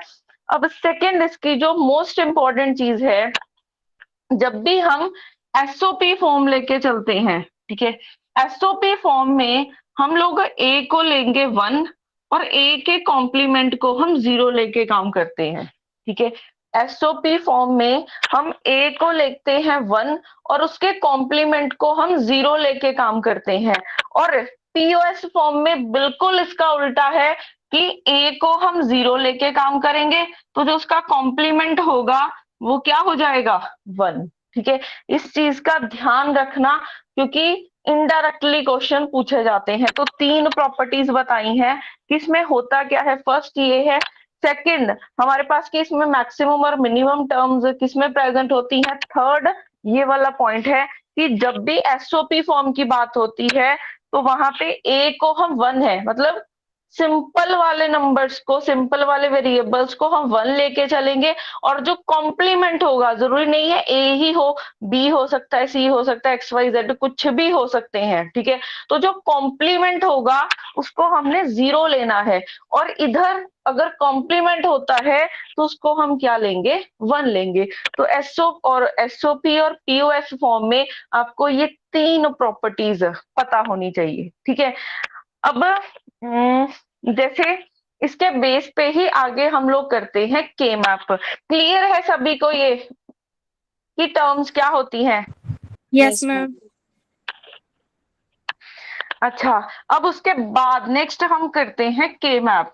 D: अब सेकेंड इसकी जो मोस्ट इंपॉर्टेंट चीज है, जब भी हम एसओपी फॉर्म लेके चलते हैं, ठीक है, एसओपी फॉर्म में हम लोग ए को लेंगे 1 और ए के कॉम्प्लीमेंट को हम 0 लेके काम करते हैं। ठीक है, एसओपी फॉर्म में हम ए को लेते हैं 1 और उसके कॉम्प्लीमेंट को हम 0 लेके काम करते हैं। और पीओएस फॉर्म में बिल्कुल इसका उल्टा है कि ए को हम 0 लेके काम करेंगे तो जो उसका कॉम्प्लीमेंट होगा वो क्या हो जाएगा, 1। ठीक है, इस चीज का ध्यान रखना क्योंकि इनडायरेक्टली क्वेश्चन पूछे जाते हैं। तो 3 प्रॉपर्टीज बताई हैं कि इसमें होता क्या है। फर्स्ट ये है, सेकंड हमारे पास कि इसमें मैक्सिमम और मिनिमम टर्म्स किसमें प्रेजेंट होती हैं। थर्ड ये वाला पॉइंट है कि जब भी एसओपी फॉर्म की बात होती है तो वहां पे ए को हम 1 है, मतलब सिंपल वाले नंबर्स को, सिंपल वाले वेरिएबल्स को हम 1 लेके चलेंगे, और जो कॉम्प्लीमेंट होगा, जरूरी नहीं है ए ही हो, बी हो सकता है, सी हो सकता है, एक्स वाई जेड कुछ भी हो सकते हैं, ठीक है। तो जो कॉम्प्लीमेंट होगा उसको हमने 0 लेना है, और इधर अगर कॉम्प्लीमेंट होता है तो उसको हम क्या लेंगे, 1 लेंगे। तो एसओ और एसओपी और पीओएस फॉर्म में आपको ये 3 प्रॉपर्टीज पता होनी चाहिए, ठीक है। अब जैसे इसके बेस पे ही आगे हम लोग करते हैं के मैप। क्लियर है सभी को ये कि टर्म्स क्या होती हैं?
G: Yes ma'am.
D: अच्छा, अब उसके बाद नेक्स्ट हम करते हैं के मैप।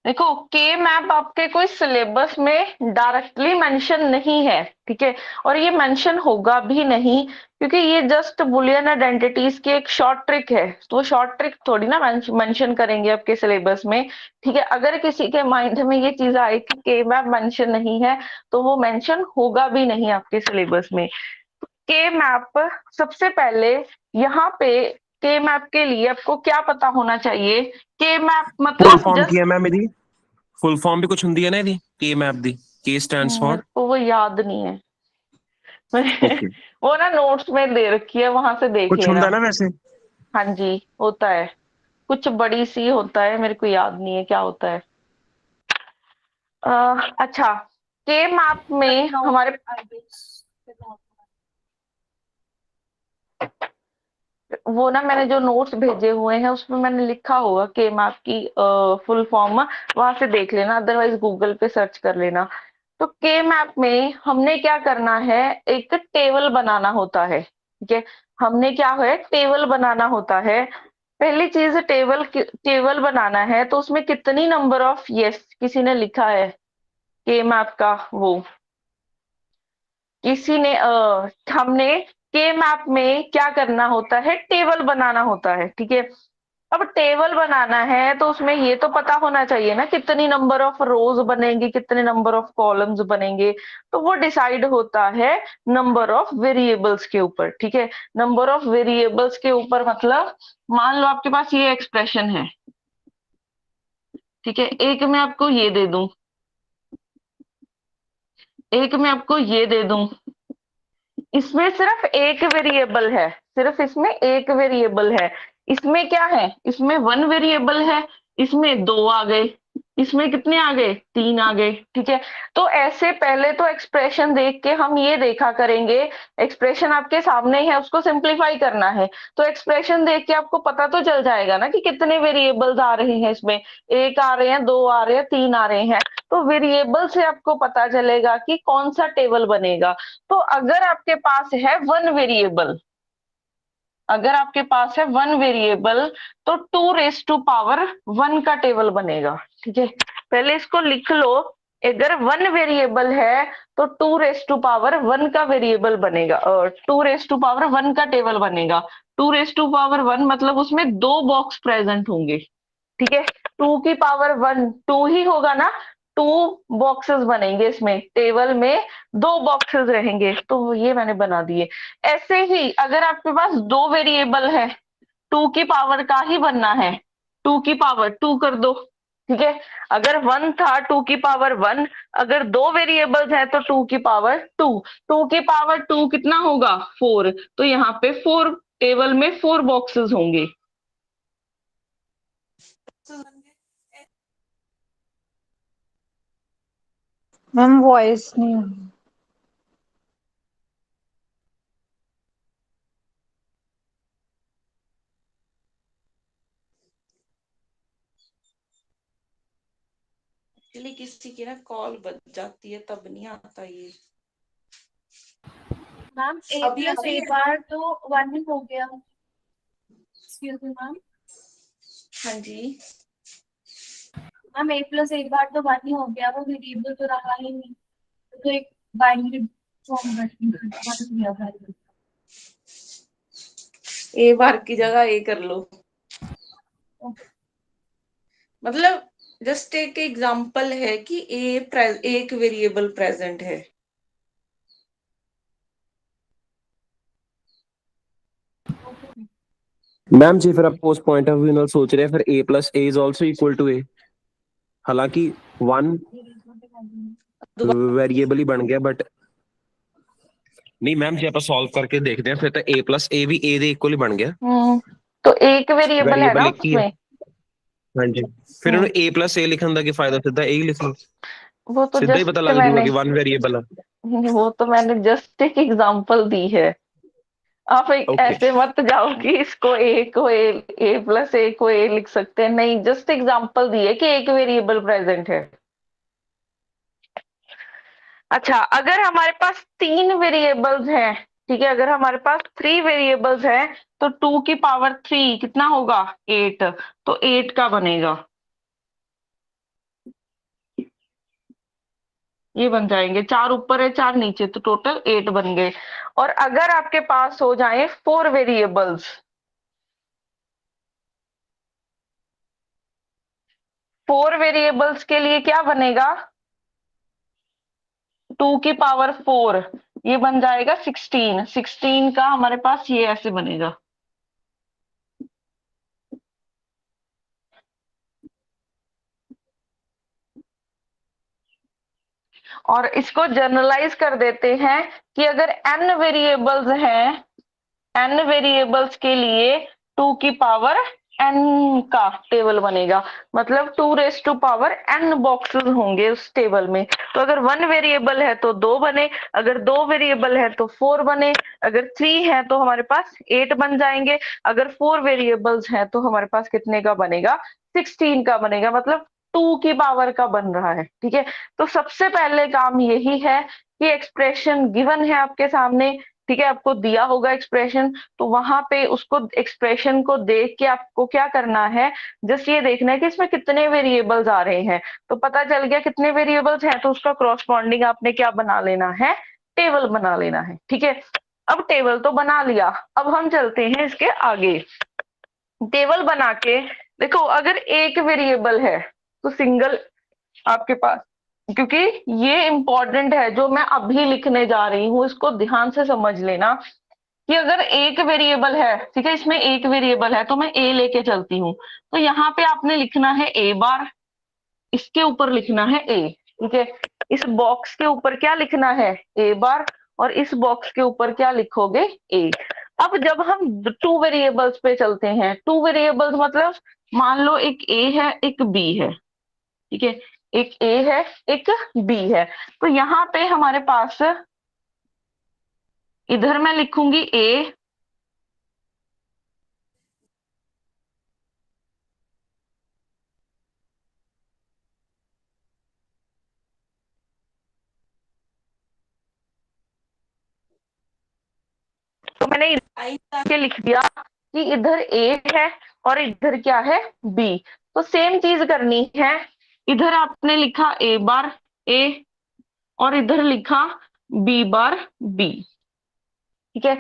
D: देखो, के मैप आपके कोई सिलेबस में डायरेक्टली मेंशन नहीं है, ठीक है, और ये मेंशन होगा भी नहीं, क्योंकि ये जस्ट बुलियन आइडेंटिटीज की एक शॉर्ट ट्रिक है। तो वो शॉर्ट ट्रिक थोड़ी ना मेंशन करेंगे आपके सिलेबस में, ठीक है। अगर किसी के माइंड में ये चीज आए कि के मैप मेंशन नहीं है, तो वो मेंशन होगा भी नहीं आपके सिलेबस में। के मैप सबसे पहले यहाँ पे के मैप के लिए आपको क्या पता होना चाहिए? के मैप
B: फुल
D: मतलब
B: फॉर्म
D: जस्ट,
B: की है मैम ਇਹਦੀ फुल फॉर्म भी कुछ ਹੁੰਦੀ है ना ਇਹਦੀ के मैप दी? के स्टैंड्स फॉर?
D: मेरे को वो याद नहीं है।
B: ओके,
D: वो ना नोट्स में दे रखी है, वहां से देख
B: कुछ
D: लेना।
B: ਹੁੰਦਾ ना वैसे?
D: हाँ जी, होता है, कुछ बड़ी सी होता है, मेरे को याद नहीं है क्या होता है। अच्छा, के मैप में हमारे वो ना, मैंने जो नोट्स भेजे हुए हैं उसमें मैंने लिखा होगा के मैप की फुल फॉर्म, वहां से देख लेना, अदरवाइज गूगल पे सर्च कर लेना। तो के मैप में हमने क्या करना है, एक टेबल बनाना होता है, ठीक है। हमने क्या है, टेबल बनाना होता है। पहली चीज, टेबल बनाना है तो उसमें कितनी नंबर ऑफ यस किसी ने लिखा है के मैप का, वो किसी ने हमने के मैप में क्या करना होता है, टेबल बनाना होता है, ठीक है। अब टेबल बनाना है तो उसमें ये तो पता होना चाहिए ना कितनी नंबर ऑफ रोज बनेंगे, कितने नंबर ऑफ कॉलम्स बनेंगे। तो वो डिसाइड होता है नंबर ऑफ वेरिएबल्स के ऊपर, ठीक है। नंबर ऑफ वेरिएबल्स के ऊपर मतलब, मान लो आपके पास ये एक्सप्रेशन है, ठीक है, एक मैं आपको ये दे दूं, एक मैं आपको ये दे दूं, इसमें सिर्फ एक वेरिएबल है, सिर्फ इसमें एक वेरिएबल है। इसमें क्या है, इसमें 1 वेरिएबल है, इसमें 2 आ गए, इसमें कितने आ गए, 3 आ गए, ठीक है। तो ऐसे पहले तो एक्सप्रेशन देख के हम ये देखा करेंगे, एक्सप्रेशन आपके सामने है, उसको सिंप्लीफाई करना है, तो एक्सप्रेशन देख के आपको पता तो चल जाएगा ना कि कितने वेरिएबल्स आ रहे हैं इसमें, 1 आ रहे हैं, 2 आ रहे हैं, 3 आ रहे हैं। तो वेरिएबल से आपको पता चलेगा कि कौन सा टेबल बनेगा। तो अगर आपके पास है 1 वेरिएबल, अगर आपके पास है 1 वेरिएबल, तो 2⁻1 का टेबल बनेगा, ठीक है। पहले इसको लिख लो, अगर 1 वेरिएबल है तो 2⁻1 का वेरिएबल बनेगा, 2⁻1 का टेबल बनेगा। 2⁻1 मतलब उसमें 2 बॉक्स प्रेजेंट होंगे, ठीक है। 2⁻1 2 ही होगा ना, 2 बॉक्सेस बनेंगे, इसमें टेबल में 2 बॉक्सेस रहेंगे, तो ये मैंने बना दिए। ऐसे ही अगर आपके पास 2 वेरिएबल है, 2 की पावर का ही बनना है, 2 की पावर 2 कर दो, ठीक है। अगर 1 था 2 की पावर 1, अगर 2 वेरिएबल्स है तो 2 की पावर 2, 2 की पावर 2 कितना होगा, 4, तो यहाँ पे 4 टेबल में 4 बॉक्सेस होंगे।
E: मैम वॉइस नहीं आ रही।
A: एक्चुअली किसी की ना कॉल बज जाती है तब नहीं आता ये।
C: मैम ए
A: अभी आ
C: प्लस
A: रही
C: ए
A: है?
C: बार तो 1 ही हो गया। Excuse me ma'am.
A: हाँ जी,
C: मैम ए प्लस ए बार तो 1 ही हो गया, वो वेरिएबल तो रहा ही नहीं, तो एक बाइनरी फॉर्म बन गया था।
A: ए बार की जगह ए कर लो। मतलब जस्ट एक एग्जांपल है कि एक वेरिएबल प्रेजेंट है।
B: मैम जी फिर आपको उस पॉइंट ऑफ व्यू ਨਾਲ सोच रहे हैं फिर a plus a is also equal to a, हालांकि वन वेरिएबल ही बन गया बट नहीं मैम जी ਆਪਾਂ सॉल्व करके देखते हैं फिर तो a plus a भी a ਦੇ ਇਕੁਅਲ ਹੀ ਬਣ ਗਿਆ।
D: तो एक वेरिएबल है ना
B: वेरिएबल एक ही है।
D: उसमें।
B: हाँ जी फिर ਉਹਨੂੰ a plus a ਲਿਖਣ ਦਾ ਕੀ ਫਾਇਦਾ, ਸਿੱਧਾ a ਹੀ ਲਿਖ ਲਓ,
D: वो तो
B: ਸਿੱਧਾ ਹੀ ਪਤਾ
D: जस्ट
B: ਲੱਗ ਜਾਊਗਾ
D: मैंने
B: ਕਿ वन वेरिएबल है।
D: वो तो मैंने जस्ट एक एग्जांपल दी है। आप
B: ओके
D: ऐसे मत जाओ कि इसको ए प्लस ए को ए लिख सकते हैं, नहीं, जस्ट एग्जांपल दी है कि एक वेरिएबल प्रेजेंट है। अच्छा, अगर हमारे पास 3 वेरिएबल्स हैं, ठीक है, अगर हमारे पास 3 वेरिएबल्स हैं तो 2 की पावर 3 कितना होगा 8, तो 8 का बनेगा, ये बन जाएंगे, 4 ऊपर है 4 नीचे, तो टोटल 8 बन गए। और अगर आपके पास हो जाए 4 वेरिएबल्स, 4 वेरिएबल्स के लिए क्या बनेगा, 2 की पावर 4, ये बन जाएगा 16, 16 का हमारे पास ये ऐसे बनेगा। और इसको जनरलाइज कर देते हैं कि अगर n वेरिएबल्स हैं, n वेरिएबल्स के लिए 2 की पावर n का टेबल बनेगा, मतलब 2 raise to power n boxes होंगे उस टेबल में। तो अगर 1 वेरिएबल है तो 2 बने, अगर 2 वेरिएबल है तो 4 बने, अगर 3 है तो हमारे पास 8 बन जाएंगे, अगर 4 वेरिएबल्स हैं तो हमारे पास कितने का बनेगा, 16 का बनेगा, मतलब 2 की पावर का बन रहा है। ठीक है, तो सबसे पहले काम यही है कि एक्सप्रेशन गिवन है आपके सामने, ठीक है, आपको दिया होगा एक्सप्रेशन, तो वहां पे उसको एक्सप्रेशन को देख के आपको क्या करना है, जस्ट ये देखना है कि इसमें कितने वेरिएबल्स आ रहे हैं। तो पता चल गया कितने वेरिएबल्स हैं, तो उसका क्रॉसपॉन्डिंग आपने क्या बना लेना है, टेबल बना लेना है। ठीक है, अब टेबल तो बना लिया, अब हम चलते हैं इसके आगे। टेबल बना के देखो, अगर एक वेरिएबल है तो सिंगल आपके पास, क्योंकि ये इंपॉर्टेंट है जो मैं अभी लिखने जा रही हूँ, इसको ध्यान से समझ लेना कि अगर एक वेरिएबल है, ठीक है, इसमें एक वेरिएबल है तो मैं ए लेके चलती हूँ, तो यहाँ पे आपने लिखना है ए बार, इसके ऊपर लिखना है ए, ठीक है, इस बॉक्स के ऊपर क्या लिखना है ए बार, और इस बॉक्स के ऊपर क्या लिखोगे ए। अब जब हम 2 वेरिएबल्स पे चलते हैं, 2 वेरिएबल्स मतलब मान लो एक ए है एक बी है, ठीक है, एक ए है एक बी है, तो यहाँ पे हमारे पास इधर मैं लिखूंगी ए, तो मैंने के लिख दिया कि इधर ए है और इधर क्या है बी, तो सेम चीज करनी है, इधर आपने लिखा ए बार ए और इधर लिखा बी बार बी, ठीक है,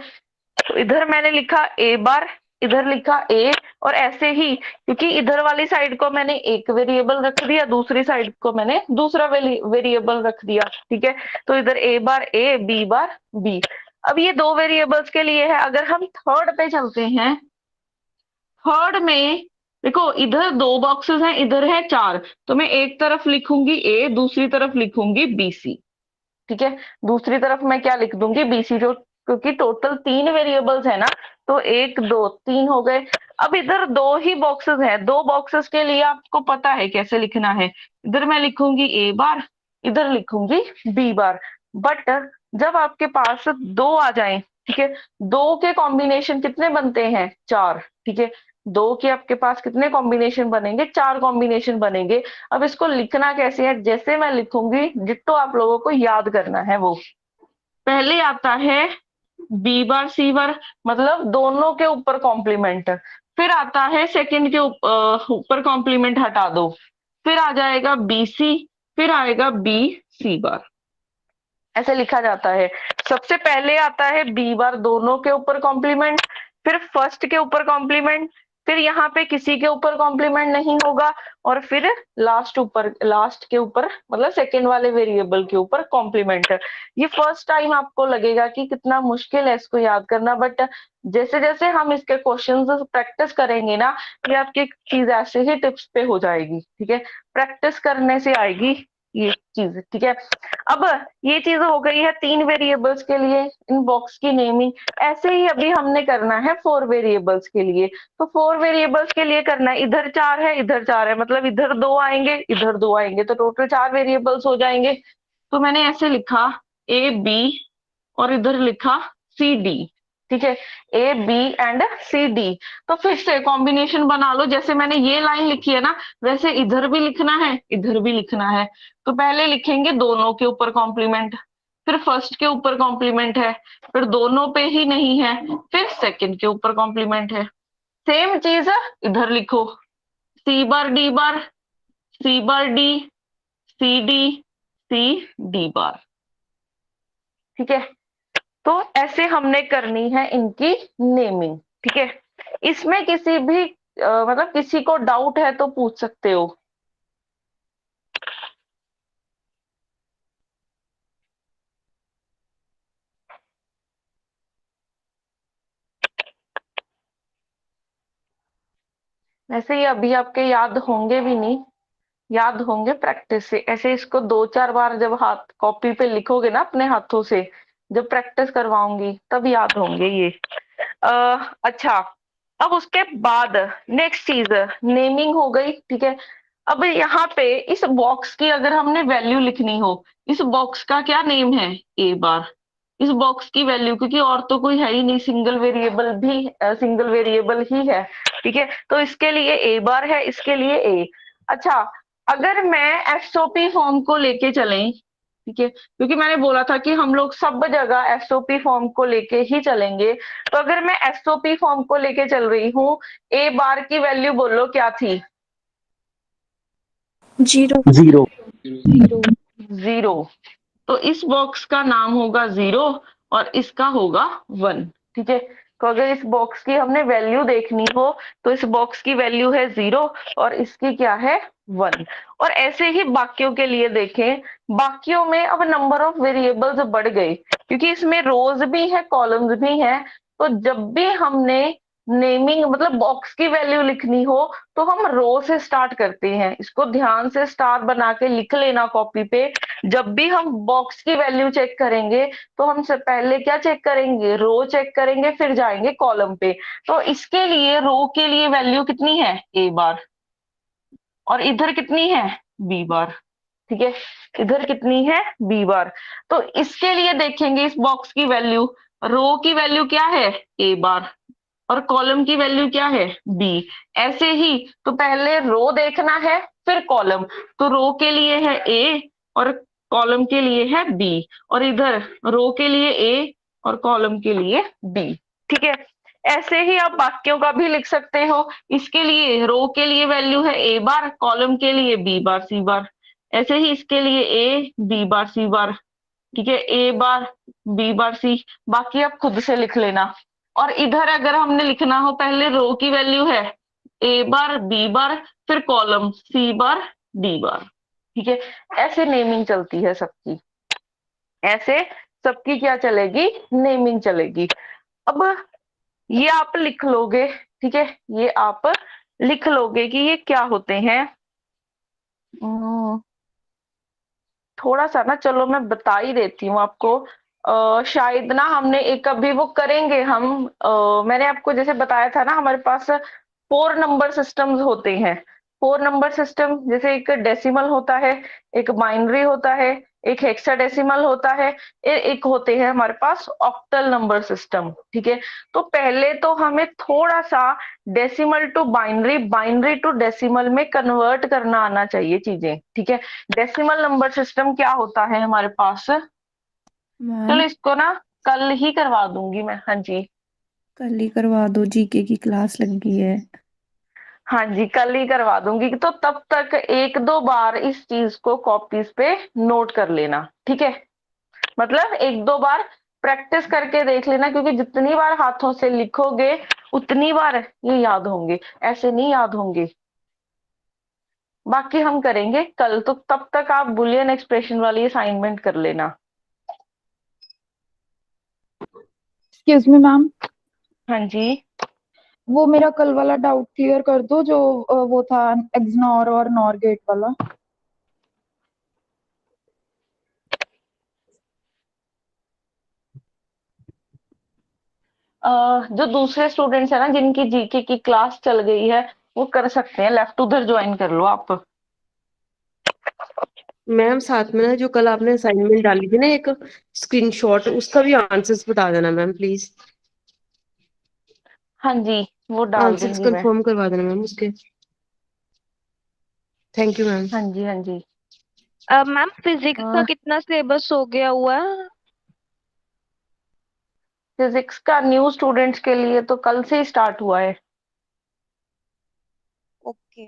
D: तो इधर मैंने लिखा ए बार, इधर लिखा ए, और ऐसे ही, क्योंकि इधर वाली साइड को मैंने एक वेरिएबल रख दिया, दूसरी साइड को मैंने दूसरा वेरिएबल रख दिया, ठीक है, तो इधर ए बार ए बी बार बी। अब ये 2 वेरिएबल्स के लिए है, अगर हम थर्ड पे चलते हैं, थर्ड में देखो इधर 2 बॉक्सेस हैं, इधर है 4, तो मैं एक तरफ लिखूंगी ए, दूसरी तरफ लिखूंगी बी सी, ठीक है, दूसरी तरफ मैं क्या लिख दूंगी बी सी, जो क्योंकि टोटल 3 वेरिएबल्स है ना, तो 1 2 3 हो गए। अब इधर 2 ही बॉक्सेस हैं, 2 बॉक्सेस के लिए आपको पता है कैसे लिखना है, इधर मैं लिखूंगी ए बार, इधर लिखूंगी बी बार, बट जब आपके पास 2 आ जाए, ठीक है, 2 के कॉम्बिनेशन कितने बनते हैं 4, ठीक है, 2 के आपके पास कितने कॉम्बिनेशन बनेंगे 4 कॉम्बिनेशन बनेंगे। अब इसको लिखना कैसे है, जैसे मैं लिखूंगी डिट्टो आप लोगों को याद करना है, वो पहले आता है बी बार सी बार, मतलब दोनों के ऊपर कॉम्प्लीमेंट, फिर आता है सेकंड के ऊपर कॉम्प्लीमेंट हटा दो, फिर आ जाएगा बी सी, फिर आएगा बी सी बार, ऐसे लिखा जाता है। सबसे पहले आता है बी बार दोनों के ऊपर कॉम्प्लीमेंट, फिर फर्स्ट के ऊपर कॉम्प्लीमेंट, फिर यहाँ पे किसी के ऊपर कॉम्प्लीमेंट नहीं होगा, और फिर लास्ट के ऊपर मतलब सेकेंड वाले वेरिएबल के ऊपर कॉम्प्लीमेंट। ये फर्स्ट टाइम आपको लगेगा कि कितना मुश्किल है इसको याद करना, बट जैसे जैसे हम इसके क्वेश्चंस प्रैक्टिस करेंगे ना, ये आपकी चीज ऐसे ही टिप्स पे हो जाएगी। ठीक है, प्रैक्टिस करने से आएगी ये चीज। ठीक है, अब ये चीज हो गई है 3 वेरिएबल्स के लिए इन बॉक्स की नेमिंग। ऐसे ही अभी हमने करना है 4 वेरिएबल्स के लिए। तो 4 वेरिएबल्स के लिए करना है, इधर 4 है इधर 4 है, मतलब इधर 2 आएंगे इधर 2 आएंगे, तो टोटल 4 वेरिएबल्स हो जाएंगे। तो मैंने ऐसे लिखा ए बी और इधर लिखा सी डी। ठीक है, a b and c d. तो फिर से कॉम्बिनेशन बना लो, जैसे मैंने ये लाइन लिखी है ना, वैसे इधर भी लिखना है इधर भी लिखना है। तो पहले लिखेंगे दोनों के ऊपर कॉम्प्लीमेंट, फिर फर्स्ट के ऊपर कॉम्प्लीमेंट है, फिर दोनों पे ही नहीं है, फिर सेकंड के ऊपर कॉम्प्लीमेंट है। सेम चीज है इधर लिखो, c bar d bar, c bar d, c d, c d bar. ठीक है, तो ऐसे हमने करनी है इनकी नेमिंग। ठीक है, इसमें किसी भी मतलब किसी को डाउट है तो पूछ सकते हो। वैसे ये अभी आपके याद होंगे भी नहीं, याद होंगे प्रैक्टिस से। ऐसे इसको 2-4 बार जब हाथ कॉपी पे लिखोगे ना अपने हाथों से, जब प्रैक्टिस करवाऊंगी तब याद होंगे ये। अच्छा, अब उसके बाद नेक्स्ट चीज नेमिंग हो गई। ठीक है, अब यहाँ पे इस बॉक्स की अगर हमने वैल्यू लिखनी हो, इस बॉक्स का क्या नेम है, ए बार। इस बॉक्स की वैल्यू, क्योंकि और तो कोई है ही नहीं, सिंगल वेरिएबल ही है। ठीक है, तो इसके लिए ए बार है, इसके लिए ए। अच्छा, अगर मैं एसओपी फॉर्म को लेके चलें, ठीक है, क्योंकि मैंने बोला था कि हम लोग सब जगह एसओपी फॉर्म को लेके ही चलेंगे, तो अगर मैं एसओपी फॉर्म को लेके चल रही हूँ, ए बार की वैल्यू बोलो क्या थी,
G: 0।
B: जीरो।
D: जीरो। तो इस बॉक्स का नाम होगा 0 और इसका होगा 1। ठीक है, तो अगर इस बॉक्स की हमने वैल्यू देखनी हो तो इस बॉक्स की वैल्यू है 0 और इसकी क्या है 1। और ऐसे ही बाकियों के लिए देखें, बाकियों में अब नंबर ऑफ वेरिएबल्स बढ़ गए, क्योंकि इसमें रोज भी है कॉलम्स भी है। तो जब भी हमने नेमिंग मतलब बॉक्स की वैल्यू लिखनी हो तो हम रो से स्टार्ट करते हैं। इसको ध्यान से स्टार बना के लिख लेना कॉपी पे। जब भी हम बॉक्स की वैल्यू चेक करेंगे तो हम से पहले क्या चेक करेंगे, रो चेक करेंगे, फिर जाएंगे कॉलम पे। तो इसके लिए रो के लिए वैल्यू कितनी है, ए बार, और इधर कितनी है, बी बार। ठीक है, इधर कितनी है, बी बार। तो इसके लिए देखेंगे इस बॉक्स की वैल्यू, रो की वैल्यू क्या है, ए बार, और कॉलम की वैल्यू क्या है, बी। ऐसे ही तो पहले रो देखना है फिर कॉलम, तो रो के लिए है ए और कॉलम के लिए है बी, और इधर रो के लिए ए और कॉलम के लिए बी। ठीक है, ऐसे ही आप वाक्यों का भी लिख सकते हो। इसके लिए रो के लिए वैल्यू है ए बार, कॉलम के लिए बी बार सी बार। ऐसे ही इसके लिए ए बी बार सी बार। ठीक है, ए बार बी बार सी, बाकी आप खुद से लिख लेना। और इधर अगर हमने लिखना हो, पहले रो की वैल्यू है ए बार बी बार, फिर column C bar d bar. ठीक है, ऐसे नेमिंग चलती है सबकी, ऐसे सबकी क्या चलेगी, नेमिंग चलेगी। अब ये आप लिख लोगे। ठीक है, ये आप लिख लोगे कि ये क्या होते हैं। थोड़ा सा ना, चलो मैं बता ही देती हूँ आपको। शायद ना हमने एक अभी वो करेंगे हम, मैंने आपको जैसे बताया था ना, हमारे पास 4 नंबर सिस्टम्स होते हैं। 4 नंबर सिस्टम, जैसे एक डेसिमल होता है, एक बाइनरी होता है, एक हेक्साडेसिमल होता है, एक होते हैं हमारे पास ऑक्टल नंबर सिस्टम। ठीक है, तो पहले तो हमें थोड़ा सा decimal to binary, binary to decimal में कन्वर्ट करना आना चाहिए चीजें। ठीक है, डेसिमल नंबर सिस्टम क्या होता है हमारे पास, चलो इसको ना कल ही करवा दूंगी मैं। हाँ जी,
G: कल ही करवा दो, जीके की क्लास लगी है।
D: हाँ जी, कल ही करवा दूंगी। तो तब तक 1-2 बार इस चीज को कॉपीज पे नोट कर लेना। ठीक है, मतलब 1-2 बार प्रैक्टिस करके देख लेना, क्योंकि जितनी बार हाथों से लिखोगे उतनी बार ये याद होंगे, ऐसे नहीं याद होंगे। बाकी हम करेंगे कल, तो तब तक आप बुलियन एक्सप्रेशन वाली असाइनमेंट कर लेना।
I: एक्सक्यूज मी मैम,
D: हाँ जी।
I: वो मेरा कल वाला डाउट क्लियर कर दो जो वो था एक्सनॉर और नॉर गेट वाला।
D: जो दूसरे स्टूडेंट्स है ना जिनकी जीके की क्लास चल गई है, वो कर सकते हैं, लेफ्ट उधर ज्वाइन कर लो आप।
J: मैम साथ में ना जो कल आपने असाइनमेंट डाली थी ना एक स्क्रीनशॉट, उसका भी आंसर्स बता देना मैम प्लीज।
D: हाँ जी, वो डाल
J: आंसर्स
D: दूंगी मैं।
J: कंफर्म करवा देना मैम उसके। Thank you ma'am.
D: हाँ जी हाँ जी।
G: मैम फिजिक्स का कितना सिलेबस हो गया हुआ है?
D: फिजिक्स का न्यू स्टूडेंट्स के लिए तो कल से ही स्टार्ट हुआ है।
E: ओके।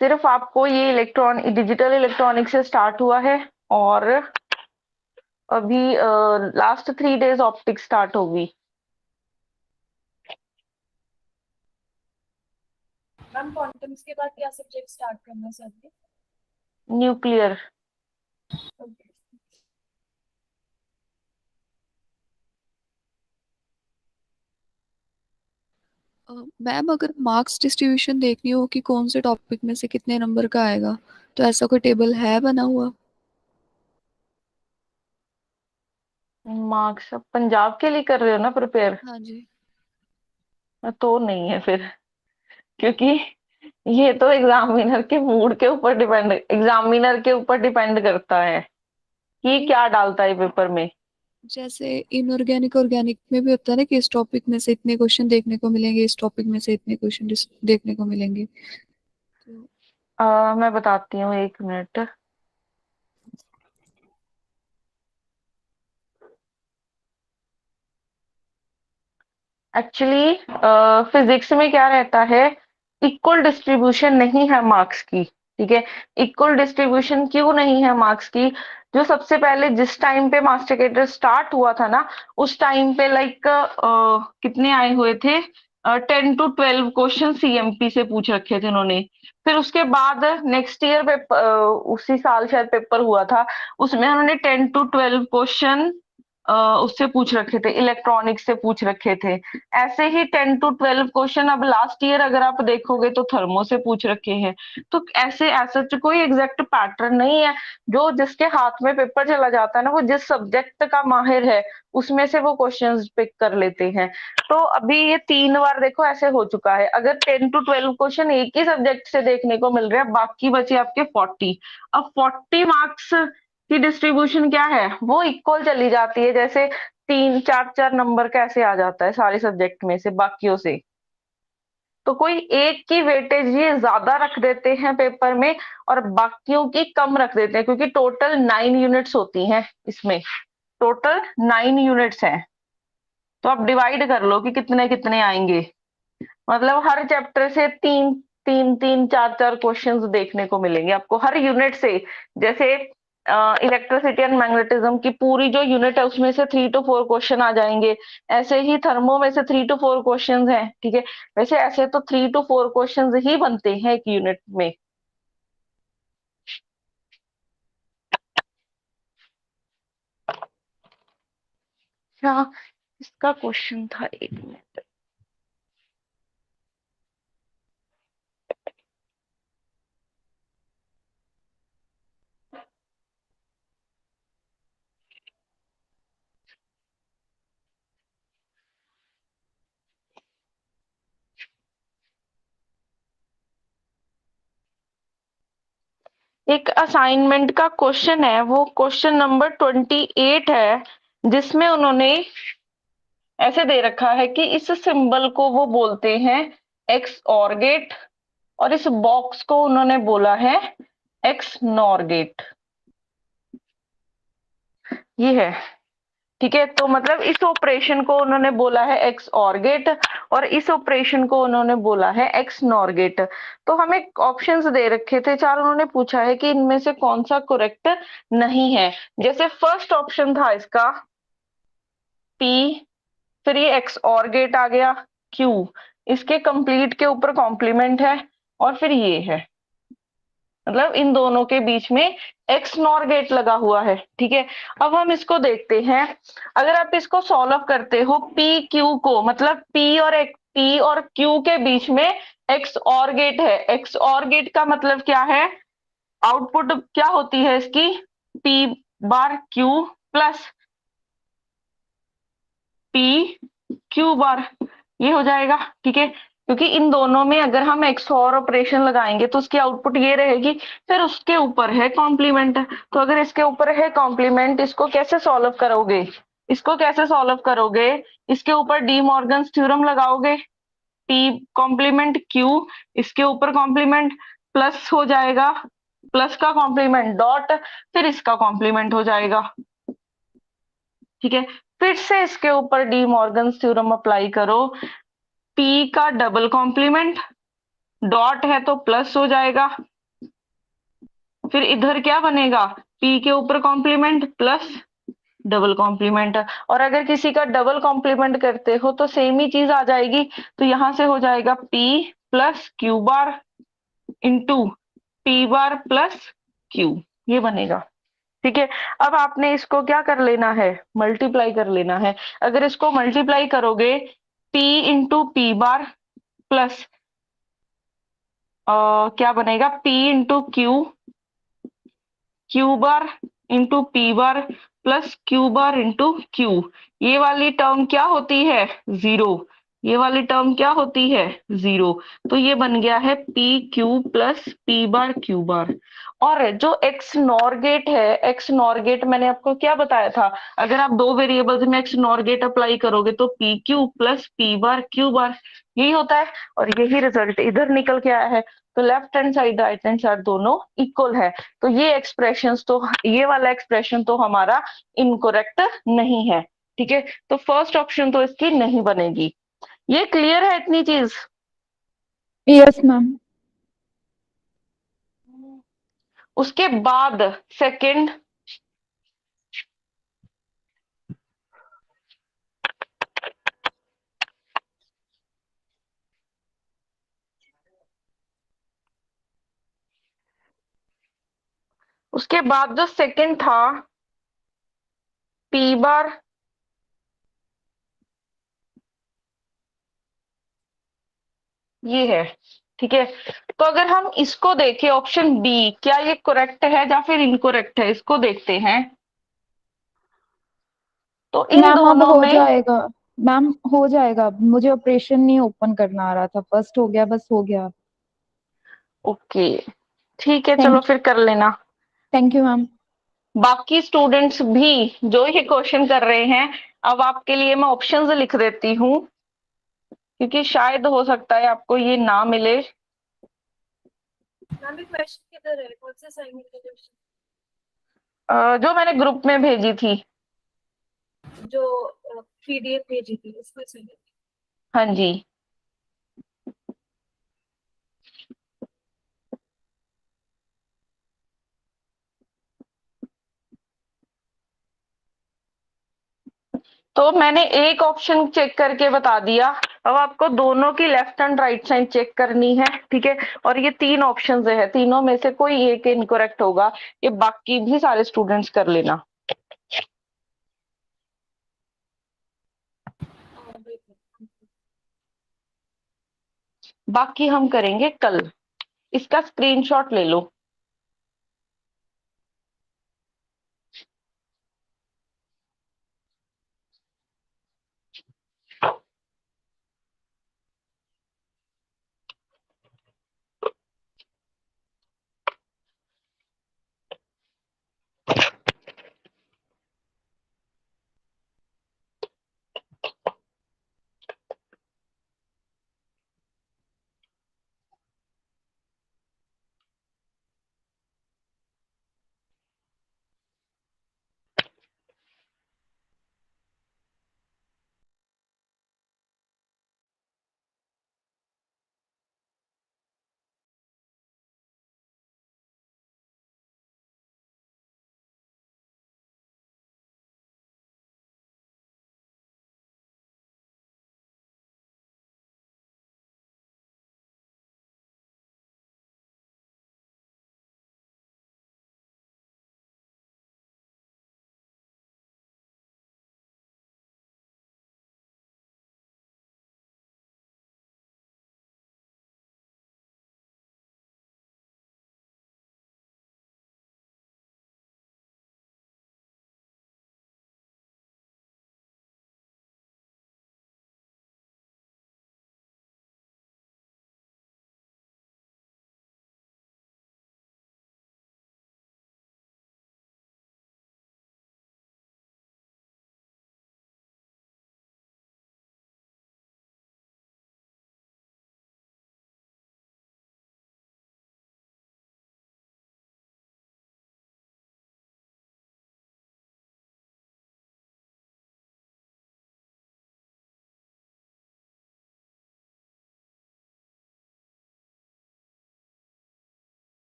D: सिर्फ आपको ये डिजिटल इलेक्ट्रॉनिक से स्टार्ट हुआ है, और अभी लास्ट 3 डेज ऑप्टिक्स स्टार्ट होगी।
C: मैम क्वांटम्स के बाद क्या सब्जेक्ट स्टार्ट करना है सर ने?
D: न्यूक्लियर।
K: मैम अगर मार्क्स डिस्ट्रीब्यूशन देखनी हो कि कौन से टॉपिक में से कितने नंबर का आएगा, तो ऐसा कोई टेबल है बना हुआ?
D: मार्क्स पंजाब के लिए कर रहे हो ना प्रिपेयर?
K: हाँ जी।
D: तो नहीं है फिर, क्योंकि ये तो एग्जामिनर के मूड के ऊपर डिपेंड, एग्जामिनर के ऊपर डिपेंड करता है कि क्या डालता है पेपर में।
K: जैसे इनऑर्गेनिक ऑर्गेनिक में भी होता है ना कि इस टॉपिक में से इतने क्वेश्चन देखने को मिलेंगे, इस टॉपिक में से इतने क्वेश्चन देखने को मिलेंगे। तो
D: मैं बताती हूँ, 1 मिनट। एक्चुअली फिजिक्स में क्या रहता है, इक्वल डिस्ट्रीब्यूशन नहीं है मार्क्स की। ठीक है, इक्वल डिस्ट्रीब्यूशन क्यों नहीं है मार्क्स की? जो सबसे पहले जिस टाइम पे मास्टिकेटर स्टार्ट हुआ था ना, उस टाइम पे लाइक कितने आए हुए थे, 10 to 12 क्वेश्चन सीएमपी से पूछ रखे थे उन्होंने। फिर उसके बाद नेक्स्ट ईयर पेपर, उसी साल शायद पेपर हुआ था, उसमें उन्होंने 10 to 12 क्वेश्चन उससे पूछ रखे थे, इलेक्ट्रॉनिक्स से पूछ रखे थे। ऐसे ही 10 to 12 क्वेश्चन अब लास्ट ईयर अगर आप देखोगे तो थर्मो से पूछ रखे हैं। तो ऐसे ऐसा तो कोई एग्जैक्ट पैटर्न नहीं है। जो जिसके हाथ में पेपर चला जाता है ना, वो जिस सब्जेक्ट का माहिर है उसमें से वो क्वेश्चंस पिक कर लेते हैं। तो अभी ये 3 बार देखो ऐसे हो चुका है। अगर 10 to 12 क्वेश्चन एक ही सब्जेक्ट से देखने को मिल रहे हैं, बाकी बचे आपके 40। अब 40 मार्क्स की डिस्ट्रीब्यूशन क्या है, वो इक्वल चली जाती है। जैसे 3 4 4 नंबर कैसे आ जाता है सारे सब्जेक्ट में से बाकियों से, तो कोई एक की वेटेज ये ज्यादा रख देते हैं पेपर में और बाकियों की कम रख देते हैं, क्योंकि टोटल 9 यूनिट्स होती हैं इसमें, टोटल 9 यूनिट्स हैं। तो आप डिवाइड कर लो कि कितने कितने आएंगे। मतलब हर चैप्टर से 3 3 3 4 4 क्वेश्चंस देखने को मिलेंगे आपको हर यूनिट से। जैसे इलेक्ट्रिसिटी एंड मैग्नेटिज्म की पूरी जो यूनिट है उसमें से 3 to 4 क्वेश्चन आ जाएंगे। ऐसे ही थर्मो में से 3 to 4 क्वेश्चन हैं। ठीक है, वैसे ऐसे तो 3 to 4 क्वेश्चन ही बनते हैं एक यूनिट में। अच्छा, इसका क्वेश्चन था, 1 मिनट। एक असाइनमेंट का क्वेश्चन है, वो क्वेश्चन नंबर 28 है, जिसमें उन्होंने ऐसे दे रखा है कि इस सिंबल को वो बोलते हैं एक्स और गेट, और इस बॉक्स को उन्होंने बोला है एक्स नॉर गेट। ये है। ठीक है, तो मतलब इस ऑपरेशन को उन्होंने बोला है एक्स और गेट, और इस ऑपरेशन को उन्होंने बोला है एक्स नॉर गेट। तो हमें ऑप्शंस दे रखे थे 4, उन्होंने पूछा है कि इनमें से कौन सा करेक्ट नहीं है। जैसे फर्स्ट ऑप्शन था इसका P फिर ये एक्स और गेट आ गया क्यू, इसके कंप्लीट के ऊपर कॉम्प्लीमेंट है, और फिर ये है, मतलब इन दोनों के बीच में एक्स नॉर गेट लगा हुआ है। ठीक है, अब हम इसको देखते हैं। अगर आप इसको सॉल्व करते हो पी क्यू को, मतलब पी और क्यू के बीच में एक्स और गेट है। एक्स और गेट का मतलब क्या है, आउटपुट क्या होती है इसकी, पी बार Q plus P Q bar, ये हो जाएगा। ठीक है, क्योंकि इन दोनों में अगर हम एक्स और ऑपरेशन लगाएंगे तो उसकी आउटपुट ये रहेगी, फिर उसके ऊपर है कॉम्प्लीमेंट। तो अगर इसके ऊपर है कॉम्प्लीमेंट, इसको कैसे सॉल्व करोगे, इसको कैसे सॉल्व करोगे, इसके ऊपर डी मॉर्गन्स थ्योरम लगाओगे, पी कॉम्प्लीमेंट क्यू, इसके ऊपर कॉम्प्लीमेंट प्लस हो जाएगा, प्लस का कॉम्प्लीमेंट डॉट, फिर इसका कॉम्प्लीमेंट हो जाएगा। ठीक है, फिर से इसके ऊपर डी मॉर्गन्स थ्योरम अप्लाई करो, पी का डबल कॉम्प्लीमेंट, डॉट है तो प्लस हो जाएगा, फिर इधर क्या बनेगा, पी के ऊपर कॉम्प्लीमेंट प्लस डबल कॉम्प्लीमेंट। और अगर किसी का डबल कॉम्प्लीमेंट करते हो तो सेम ही चीज आ जाएगी, तो यहां से हो जाएगा P plus Q bar into P बार प्लस क्यू, ये बनेगा। ठीक है, अब आपने इसको क्या कर लेना है, मल्टीप्लाई कर लेना है। अगर इसको मल्टीप्लाई करोगे, पी इंटू पी बार प्लस क्या बनेगा, P into Q, Q bar into P बार plus Q bar into Q, ये वाली टर्म क्या होती है, जीरो, ये वाली टर्म क्या होती है, जीरो। तो ये बन गया है पी क्यू प्लस पी बार क्यू बार। और जो एक्स नॉर गेट है, एक्स नॉर गेट मैंने आपको क्या बताया था, अगर आप दो वेरिएबल्स में एक्स नॉर गेट अप्लाई करोगे तो पी क्यू प्लस पी बार क्यू बार, यही होता है। और यही रिजल्ट इधर निकल के आया है। तो left hand side right hand side दोनों इक्वल है, तो ये एक्सप्रेशंस तो, ये वाला एक्सप्रेशन तो हमारा इनकरेक्ट नहीं है। ठीक है, तो फर्स्ट ऑप्शन तो इसकी नहीं बनेगी। ये क्लियर है इतनी चीज?
I: Yes ma'am.
D: उसके बाद सेकंड, उसके बाद जो सेकंड था पी बार ये है। ठीक है, तो अगर हम इसको देखें ऑप्शन बी, क्या ये करेक्ट है या फिर इनकरेक्ट है, इसको देखते हैं। तो इन
I: मैम अब
D: दोनों
I: हो
D: में,
I: जाएगा, मैम हो जाएगा, मुझे ऑपरेशन नहीं ओपन करना आ रहा था, फर्स्ट हो गया, बस हो गया।
D: ओके ठीक है, चलो
I: थैंक
D: फिर कर लेना।
I: Thank you ma'am.
D: बाकी स्टूडेंट्स भी जो ये क्वेश्चन कर रहे हैं, अब आपके लिए मैं ऑप्शंस लिख देती हूँ, क्योंकि शायद हो सकता है आपको ये ना मिले।
C: मैम ये क्वेश्चन किधर है, कौन से असाइनमेंट का क्वेश्चन,
D: जो मैंने ग्रुप में भेजी थी।
C: जो पीडीएफ भेजी थी उसमें से?
D: हाँ जी, तो मैंने एक ऑप्शन चेक करके बता दिया। अब आपको दोनों की left and right side check करनी है। ठीक है, और ये तीन ऑप्शंस है, तीनों में से कोई एक इनकरेक्ट होगा, ये बाकी भी सारे स्टूडेंट्स कर लेना। बाकी हम करेंगे कल, इसका स्क्रीनशॉट ले लो।